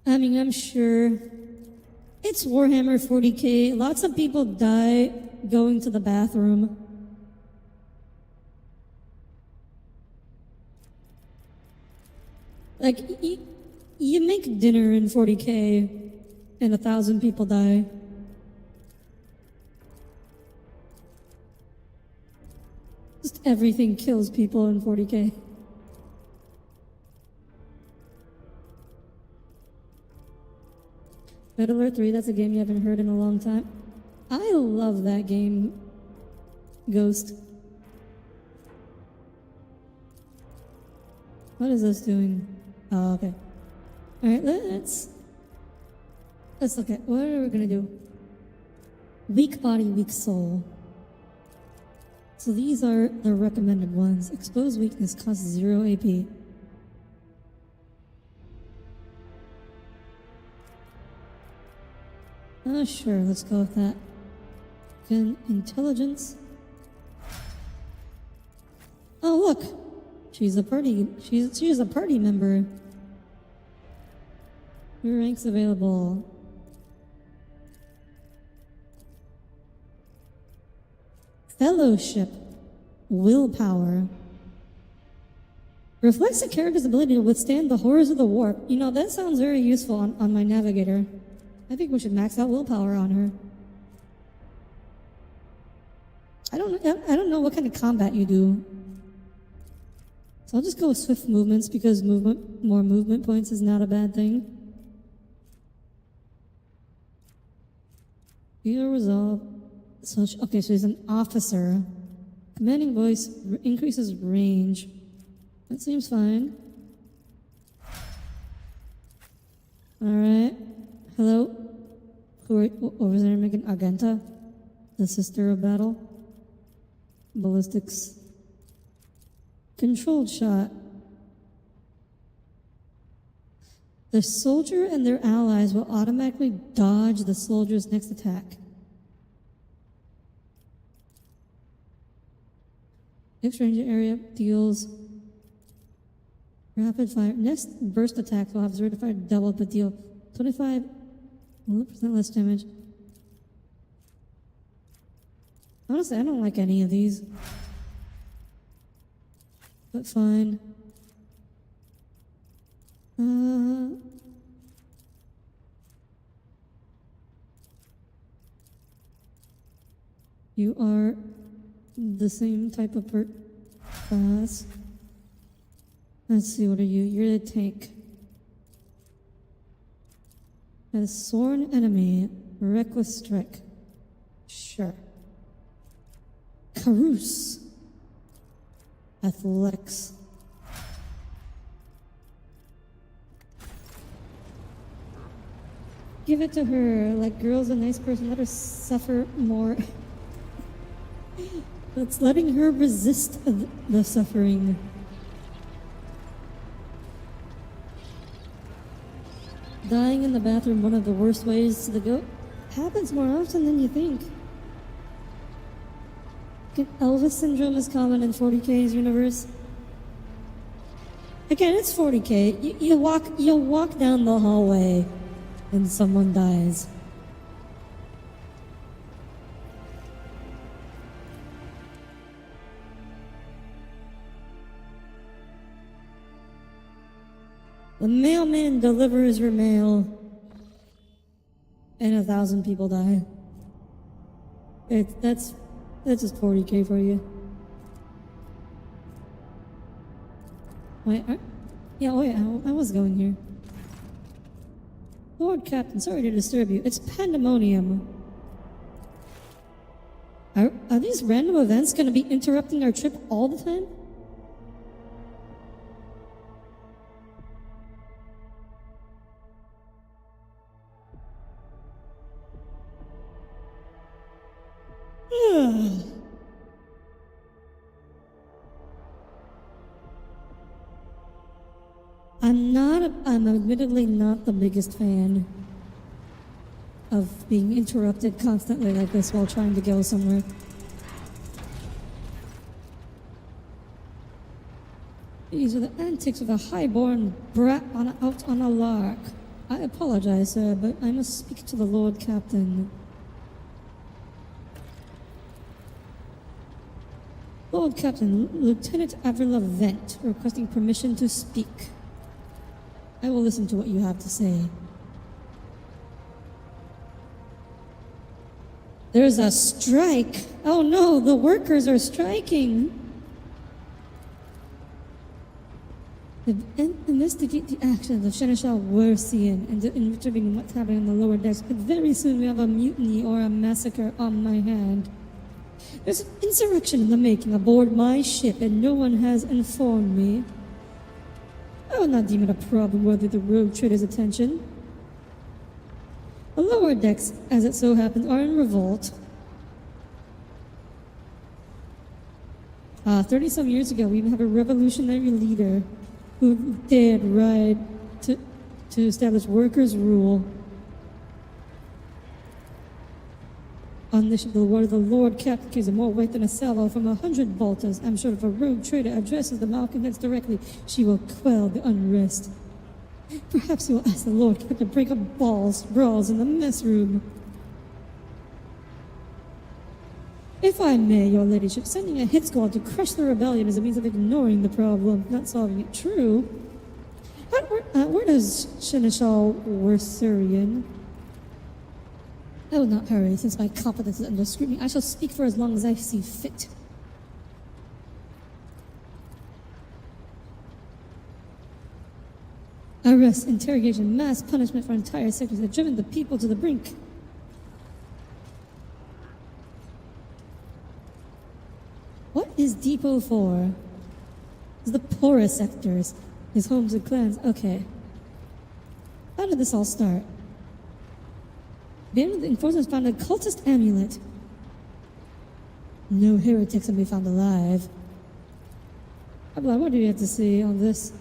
I mean, I'm sure. It's Warhammer 40k. Lots of people die going to the bathroom. Like, you make dinner in 40k and 1,000 people die. Just everything kills people in 40k. Red Alert 3, that's a game you haven't heard in a long time. I love that game, Ghost. What is this doing? Oh, okay. Alright, let's look at, what are we gonna do? Weak body, weak soul. So these are the recommended ones. Exposed weakness costs 0 AP. Sure, let's go with that. Again, intelligence. Oh, look! She's a party member. New ranks available. Fellowship. Willpower. Reflects a character's ability to withstand the horrors of the warp. You know, that sounds very useful on my navigator. I think we should max out willpower on her. I don't know what kind of combat you do. So I'll just go with swift movements because more movement points is not a bad thing. Hero resolve. So okay, so he's an officer. Commanding voice increases range. That seems fine. Alright. Hello? What was her name again? Argenta? The sister of battle? Ballistics. Controlled shot. The soldier and their allies will automatically dodge the soldier's next attack. Next range area deals rapid fire. Next burst attacks will have 0 to fire double but deal 25% less damage. Honestly, I don't like any of these. But fine. You are the same type of class. Let's see, what are you? You're the tank. A sworn enemy, reckless strike. Sure. Carouse. Athletics. Give it to her. Like, girl's a nice person. Let her suffer more. That's letting her resist the suffering. Dying in the bathroom, one of the worst ways to go. Happens more often than you think. Elvis syndrome is common in 40k's universe. Again, it's 40k. You'll walk down the hallway and someone dies. The mailman delivers your mail, and 1,000 people die. That's just 40k for you. Wait, I was going here. Lord Captain, sorry to disturb you. It's pandemonium. Are these random events going to be interrupting our trip all the time? I'm admittedly not the biggest fan of being interrupted constantly like this while trying to go somewhere. These are the antics of a highborn brat out on a lark. I apologize, sir, but I must speak to the Lord Captain. Lord Captain, Lieutenant Avrila Vent, requesting permission to speak. I will listen to what you have to say. There's a strike! Oh no, the workers are striking! Investigate the actions of Seneschal Wercian and intervene in what's happening in the lower decks, but very soon we have a mutiny or a massacre on my hand. There's an insurrection in the making aboard my ship, and no one has informed me. I will not deem it a problem worthy the rogue trader's attention. The lower decks, as it so happens, are in revolt. 30-some years ago, we even have a revolutionary leader who dared ride to establish workers' rule. On this ship, the word of the Lord Captain carries more weight than a salvo from 100 bolters. I'm sure if a rogue trader addresses the malcontents directly, she will quell the unrest. Perhaps he will ask the Lord Captain to break up brawls in the mess room. If I may, your ladyship, sending a hit squad to crush the rebellion is a means of ignoring the problem, not solving it. True. Where does Seneschal Wercian? I will not hurry, since my competence is under scrutiny. I shall speak for as long as I see fit. Arrest, interrogation, mass punishment for entire sectors have driven the people to the brink. What is Depot for? It's the poorest sectors, his homes and clans. Okay. How did this all start? The enforcers found a cultist amulet. No heretics can be found alive. What do you have to say on this?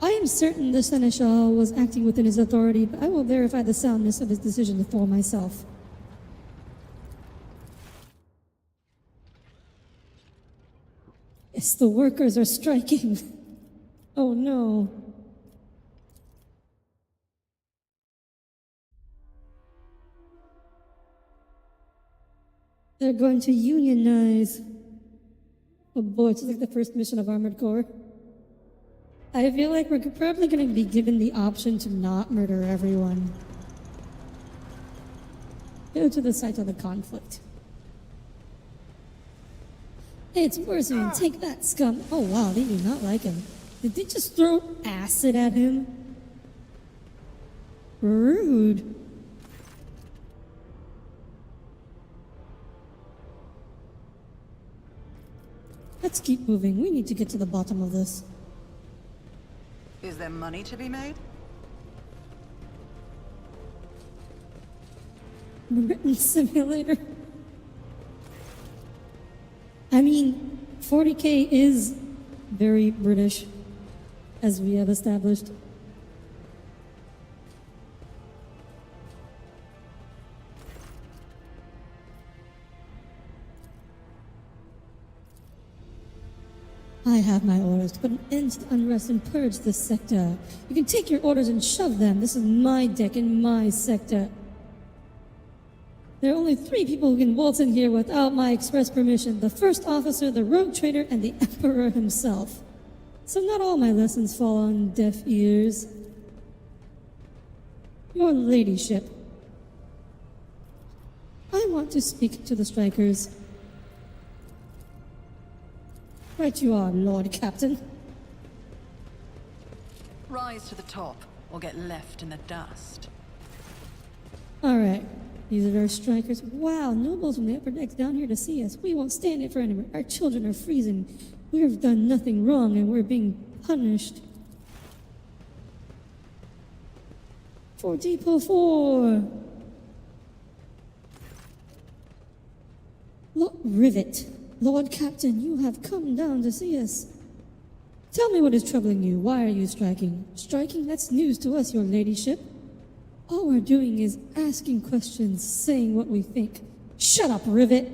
I am certain the Seneschal was acting within his authority, but I will verify the soundness of his decision for myself. Yes, the workers are striking. Oh no. They're going to unionize. Oh boy, it's like the first mission of Armored Core. I feel like we're probably going to be given the option to not murder everyone. Go to the site of the conflict. Hey, it's Wercian. Take that, scum. Oh wow, they do not like him. Did they just throw acid at him? Rude. Let's keep moving. We need to get to the bottom of this. Is there money to be made? Written simulator. I mean, 40k is very British, as we have established. I have my orders to put an end to the unrest and purge this sector. You can take your orders and shove them. This is my deck in my sector. There are only 3 people who can waltz in here without my express permission. The first officer, the rogue trader, and the Emperor himself. So not all my lessons fall on deaf ears. Your ladyship. I want to speak to the strikers. Right you are, Lord Captain. Rise to the top, or get left in the dust. Alright, these are our strikers. Wow, nobles from the upper decks down here to see us. We won't stand it for anyone. Our children are freezing. We have done nothing wrong and we're being punished. For Depot 4. Look, Rivet. Lord Captain, you have come down to see us. Tell me what is troubling you. Why are you striking? Striking? That's news to us, your ladyship. All we're doing is asking questions, saying what we think. Shut up, Rivet!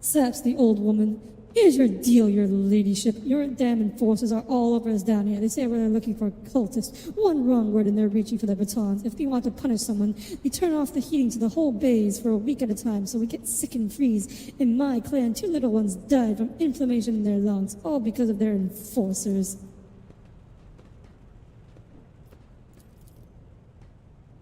Saps the old woman. Here's your deal, your ladyship. Your damn enforcers are all over us down here. They say we're looking for cultists. One wrong word and they're reaching for their batons. If they want to punish someone, they turn off the heating to the whole base for a week at a time so we get sick and freeze. In my clan, 2 little ones died from inflammation in their lungs, all because of their enforcers.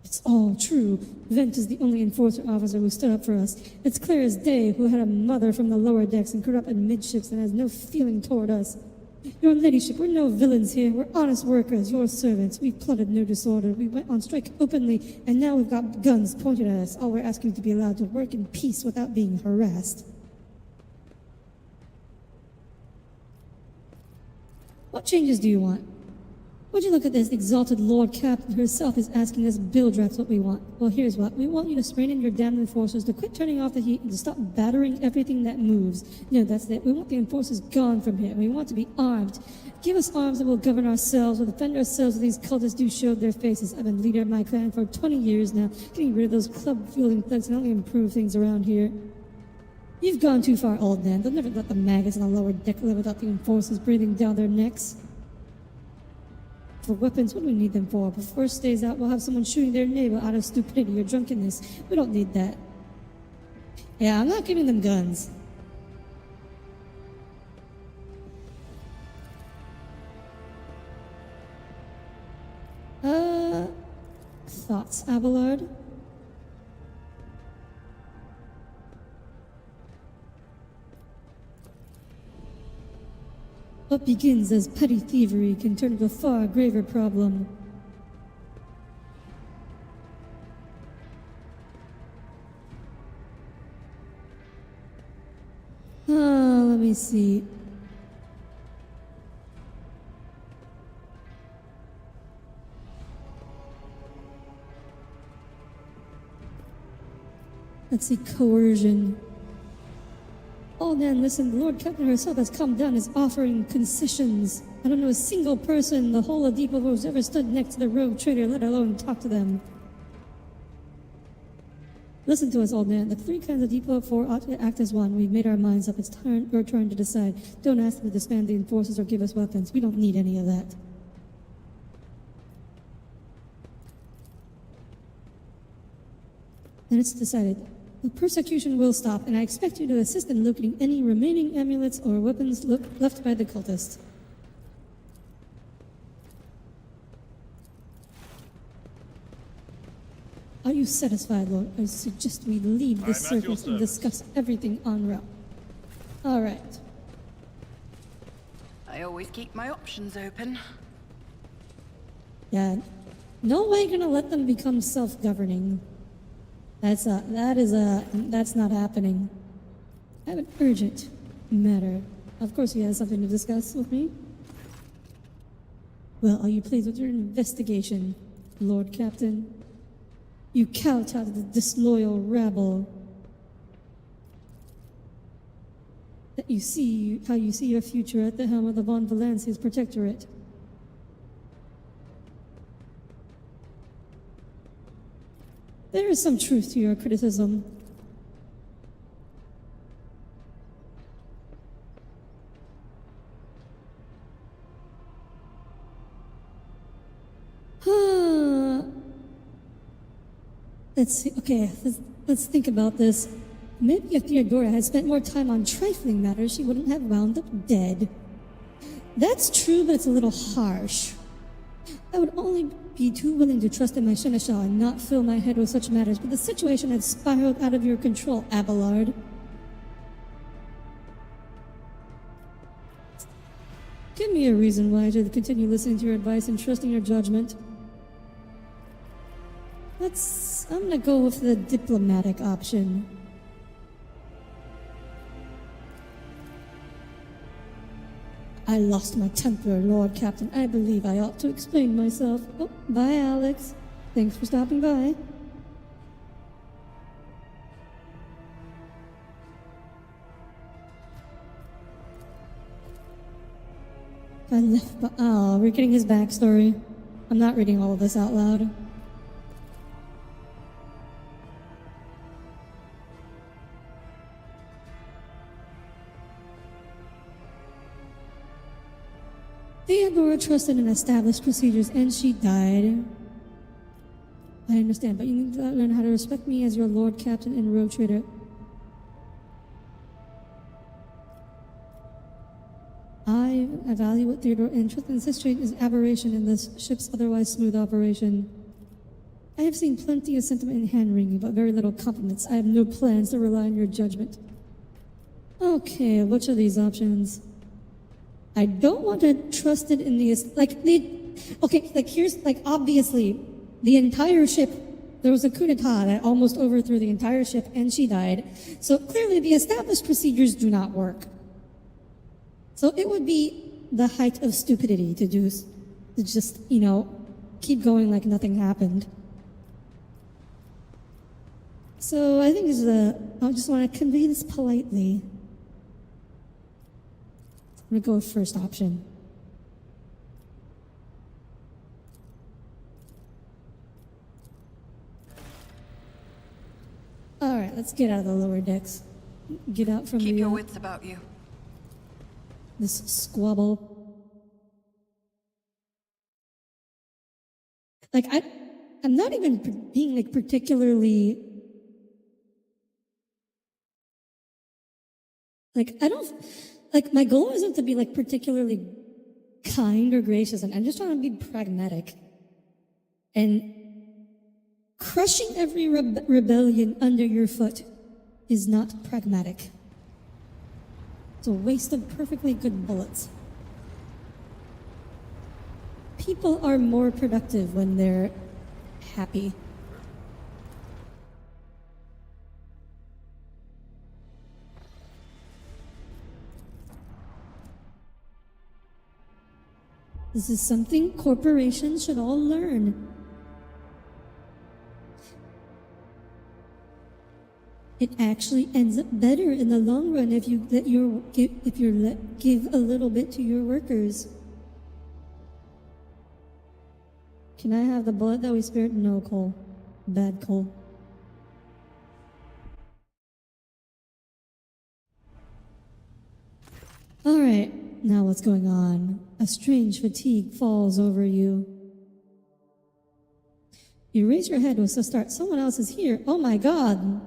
It's all true. Vent is the only enforcer officer who stood up for us. It's clear as day who had a mother from the lower decks and corrupted midships and has no feeling toward us. Your ladyship, we're no villains here. We're honest workers, your servants. We plotted no disorder. We went on strike openly, and now we've got guns pointed at us. All we're asking to be allowed to work in peace without being harassed. What changes do you want? Would you look at this? Exalted Lord Captain herself is asking us bill drafts what we want. Well, here's what. We want you to rein in your damn enforcers, to quit turning off the heat, and to stop battering everything that moves. No, that's it. We want the enforcers gone from here. We want to be armed. Give us arms and we'll govern ourselves. We'll defend ourselves with these cultists who showed their faces. I've been leader of my clan for 20 years now. Getting rid of those club-fielding thugs can only improve things around here. You've gone too far, old man. They'll never let the maggots on the lower deck live without the enforcers breathing down their necks. For weapons, what do we need them for? Before stays out, we'll have someone shooting their neighbor out of stupidity or drunkenness. We don't need that. Yeah, I'm not giving them guns. Thoughts, Abelard? What begins as petty thievery can turn into a far graver problem. Let me see. Let's see, coercion. Oh man, listen, the Lord Captain herself has come down, is offering concessions. I don't know a single person in the whole of Depot who's ever stood next to the rogue trader, let alone talk to them. Listen to us, old man. The 3 clans of Depot 4 ought to act as one. We've made our minds up. It's your turn to decide. Don't ask them to disband the enforcers or give us weapons. We don't need any of that. Then it's decided. The persecution will stop, and I expect you to assist in locating any remaining amulets or weapons left by the cultists. Are you satisfied, Lord? I suggest we leave this circus and discuss everything en route. All right. I always keep my options open. Yeah, no way gonna let them become self-governing. That's not happening. I have an urgent matter. Of course he has something to discuss with me. Well, are you pleased with your investigation, Lord Captain? You kowtowed to the disloyal rabble. That you see how you see your future at the helm of the Von Valancia's protectorate. There is some truth to your criticism. Let's see. Okay, let's think about this. Maybe if Theodora had spent more time on trifling matters, she wouldn't have wound up dead. That's true, but it's a little harsh. I would only be too willing to trust in my seneschal and not fill my head with such matters, but the situation had spiraled out of your control, Abelard. Give me a reason why I should continue listening to your advice and trusting your judgment. I'm gonna go with the diplomatic option. I lost my temper, Lord Captain. I believe I ought to explain myself. Oh, bye, Alex. Thanks for stopping by. Oh, we're getting his backstory. I'm not reading all of this out loud. Theodora trusted in established procedures and she died. I understand, but you need to learn how to respect me as your Lord Captain and rogue trader. I evaluate Theodora and trust in this trade is aberration in this ship's otherwise smooth operation. I have seen plenty of sentiment in hand-wringing, but very little compliments. I have no plans to rely on your judgment. Okay, which of these options? I don't want to trust it in the, obviously, the entire ship, there was a coup d'etat that almost overthrew the entire ship and she died. So clearly the established procedures do not work. So it would be the height of stupidity to just, keep going like nothing happened. So I think I just want to convey this politely. I'm gonna go with first option. All right, let's get out of the lower decks. Get out from Keep your wits about you. This squabble. I'm not even being particularly. My goal isn't to be particularly kind or gracious, and I'm just trying to be pragmatic. And crushing every rebellion under your foot is not pragmatic. It's a waste of perfectly good bullets. People are more productive when they're happy. This is something corporations should all learn. It actually ends up better in the long run if you give a little bit to your workers. Can I have the bullet that we spared? No, Cole. Bad Cole. All right. Now what's going on? A strange fatigue falls over you. You raise your head with a start. Someone else is here. Oh my God.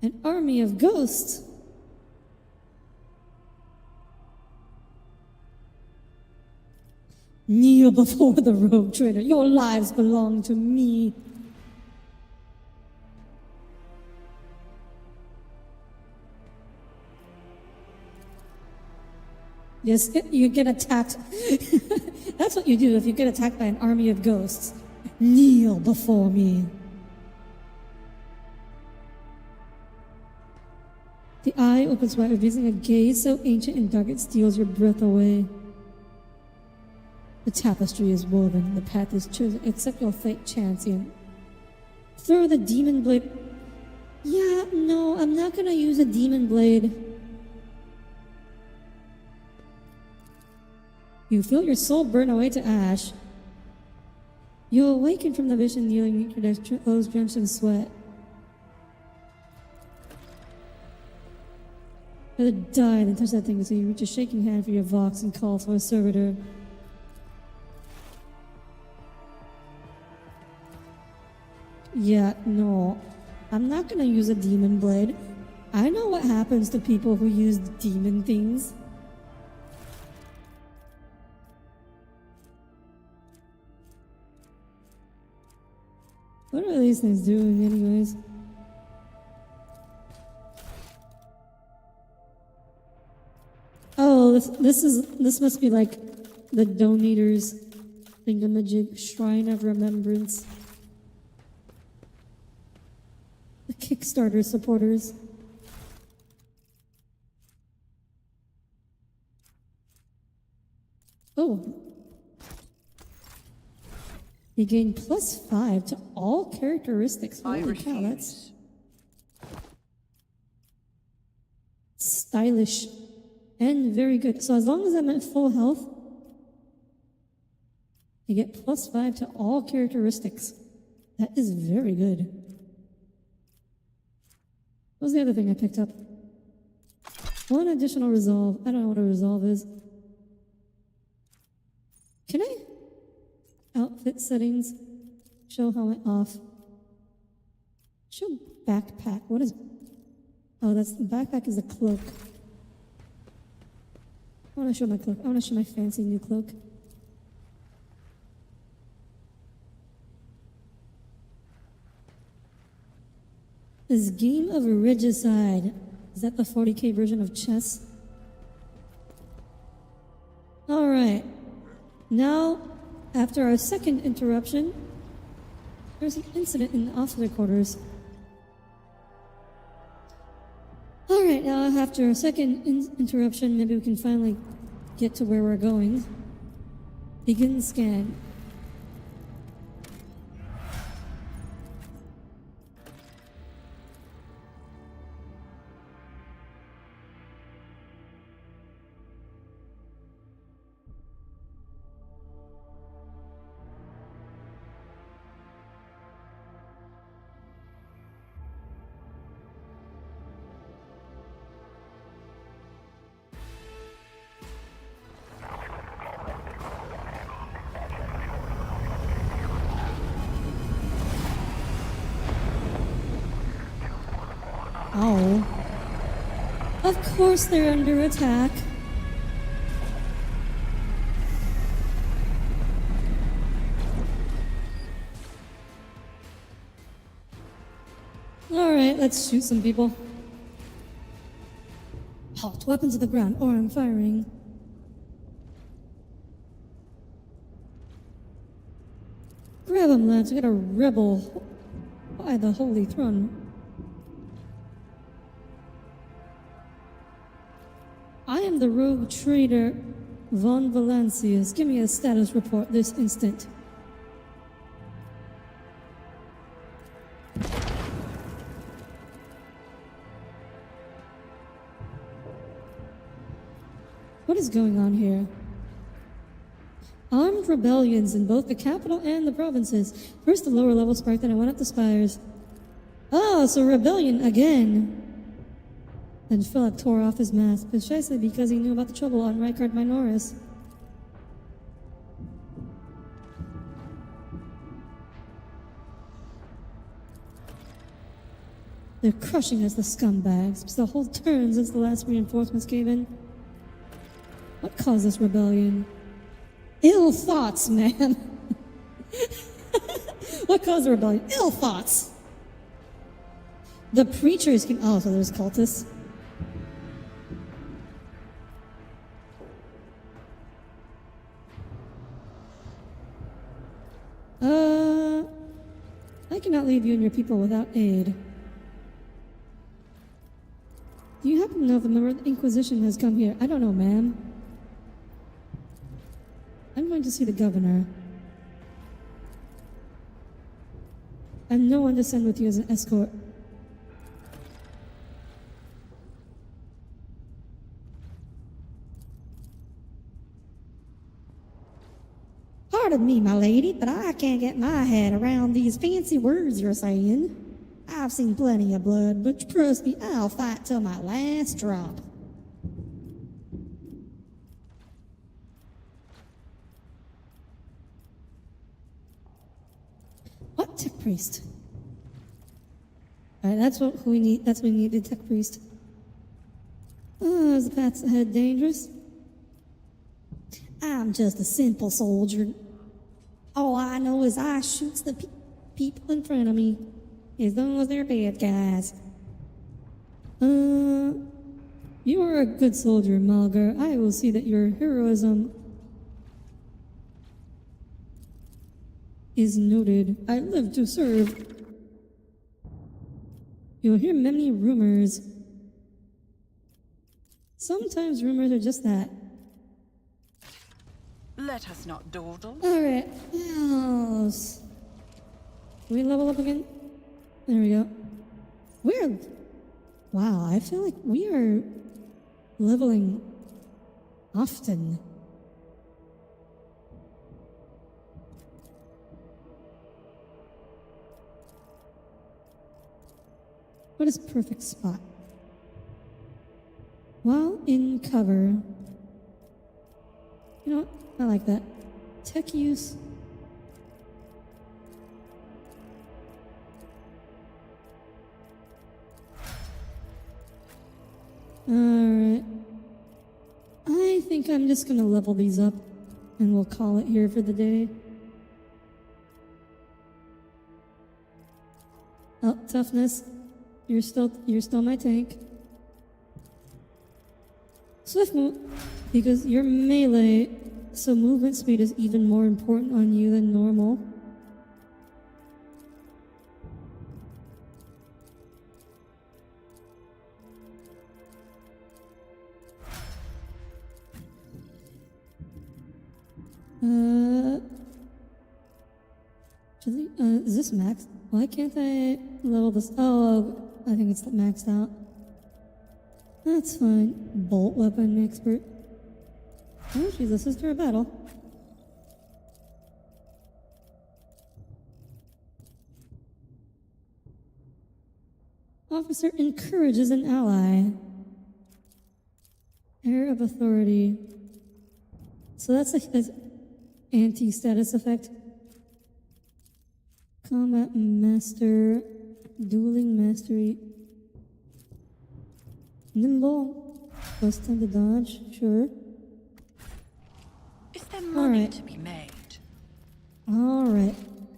An army of ghosts. Kneel before the rogue trader. Your lives belong to me. Yes, you get attacked. That's what you do if you get attacked by an army of ghosts. Kneel before me. The eye opens wide, revealing a gaze so ancient and dark it steals your breath away. The tapestry is woven, the path is chosen, accept your fate, Champion. Throw the demon blade. Yeah, no, I'm not gonna use a demon blade. You feel your soul burn away to ash. You awaken from the vision, kneeling, your clothes drenched in sweat. Rather die than touch that thing, so you reach a shaking hand for your vox and call for a servitor. Yeah, no. I'm not gonna use a demon blade. I know what happens to people who use demon things. What are these things doing anyways? Oh, this must be like the donators thingamajig, Shrine of Remembrance. The Kickstarter supporters. Oh. You gain +5 to all characteristics. Holy cow, that's stylish and very good. So as long as I'm at full health, I get +5 to all characteristics. That is very good. What was the other thing I picked up? One additional resolve. I don't know what a resolve is. Can I? Outfit settings. Show helmet off. Show backpack. What is? Oh, that's the backpack is a cloak. I want to show my cloak. I want to show my fancy new cloak. This Game of Regicide. Is that the 40k version of chess? All right. Now, after our second interruption, there's an incident in the officer quarters. All right, now after our second interruption, maybe we can finally get to where we're going. Begin scan. Oh. Of course they're under attack. Alright, let's shoot some people. Halt, weapons to the ground, or I'm firing. Grab him, lads, we got a rebel by the Holy Throne. I am the rogue trader Von Valancius. Give me a status report this instant. What is going on here? Armed rebellions in both the capital and the provinces. First the lower level spark, then I went up the spires. Oh, so rebellion again. Then Philip tore off his mask, precisely because he knew about the trouble on Rykard Minoris. They're crushing us, the scumbags. It's the whole turn since the last reinforcements came in. What caused this rebellion? Ill thoughts, man. What caused the rebellion? Ill thoughts. The preachers can. Oh, so there's cultists. I cannot leave you and your people without aid. Do you happen to know if a member of the Inquisition has come here? I don't know, ma'am. I'm going to see the governor. I have no one to send with you as an escort. Pardon me, my lady, but I can't get my head around these fancy words you're saying. I've seen plenty of blood, but trust me, I'll fight till my last drop. What, tech priest? Alright, that's what we need. That's what we need, the tech priest. Oh, is the path ahead dangerous? I'm just a simple soldier. All I know is I shoots the people in front of me, as long as they're bad guys. You are a good soldier, Malgar. I will see that your heroism is noted. I live to serve. You'll hear many rumors. Sometimes rumors are just that. Let us not dawdle. Alright, yes. Can we level up again? There we go. Wow, I feel like we are leveling often. What is perfect spot? While in cover. You know what? I like that. Tech use. Alright. I think I'm just gonna level these up and we'll call it here for the day. Oh, toughness. You're still my tank. Swift move, because you're melee, so movement speed is even more important on you than normal. Is this max? Why can't I level this? Oh, I think it's maxed out. That's fine. Bolt weapon expert. Oh, she's a sister of battle. Officer encourages an ally. Air of authority. So that's an anti-status effect. Combat master. Dueling mastery. Nimble. Plus 10 to dodge. Sure. Is there money to be made? Alright.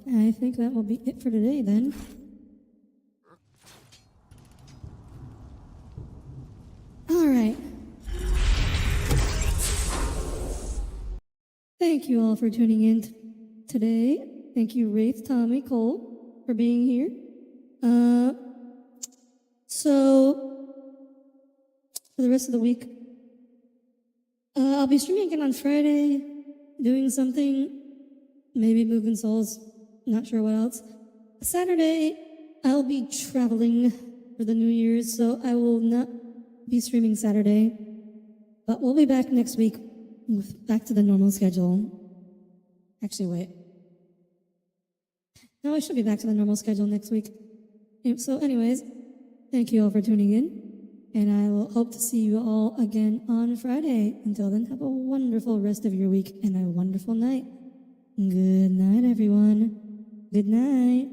I think that will be it for today then. Alright. Thank you all for tuning in today. Thank you, Wraith, Tommy, Cole, for being here. So, for the rest of the week, I'll be streaming again on Friday, doing something, maybe moving souls, not sure what else. Saturday, I'll be traveling for the New Year's, so I will not be streaming Saturday, but we'll be back next week, back to the normal schedule. Actually, wait. No, I should be back to the normal schedule next week. So anyways, thank you all for tuning in. And I will hope to see you all again on Friday. Until then, have a wonderful rest of your week and a wonderful night. Good night, everyone. Good night.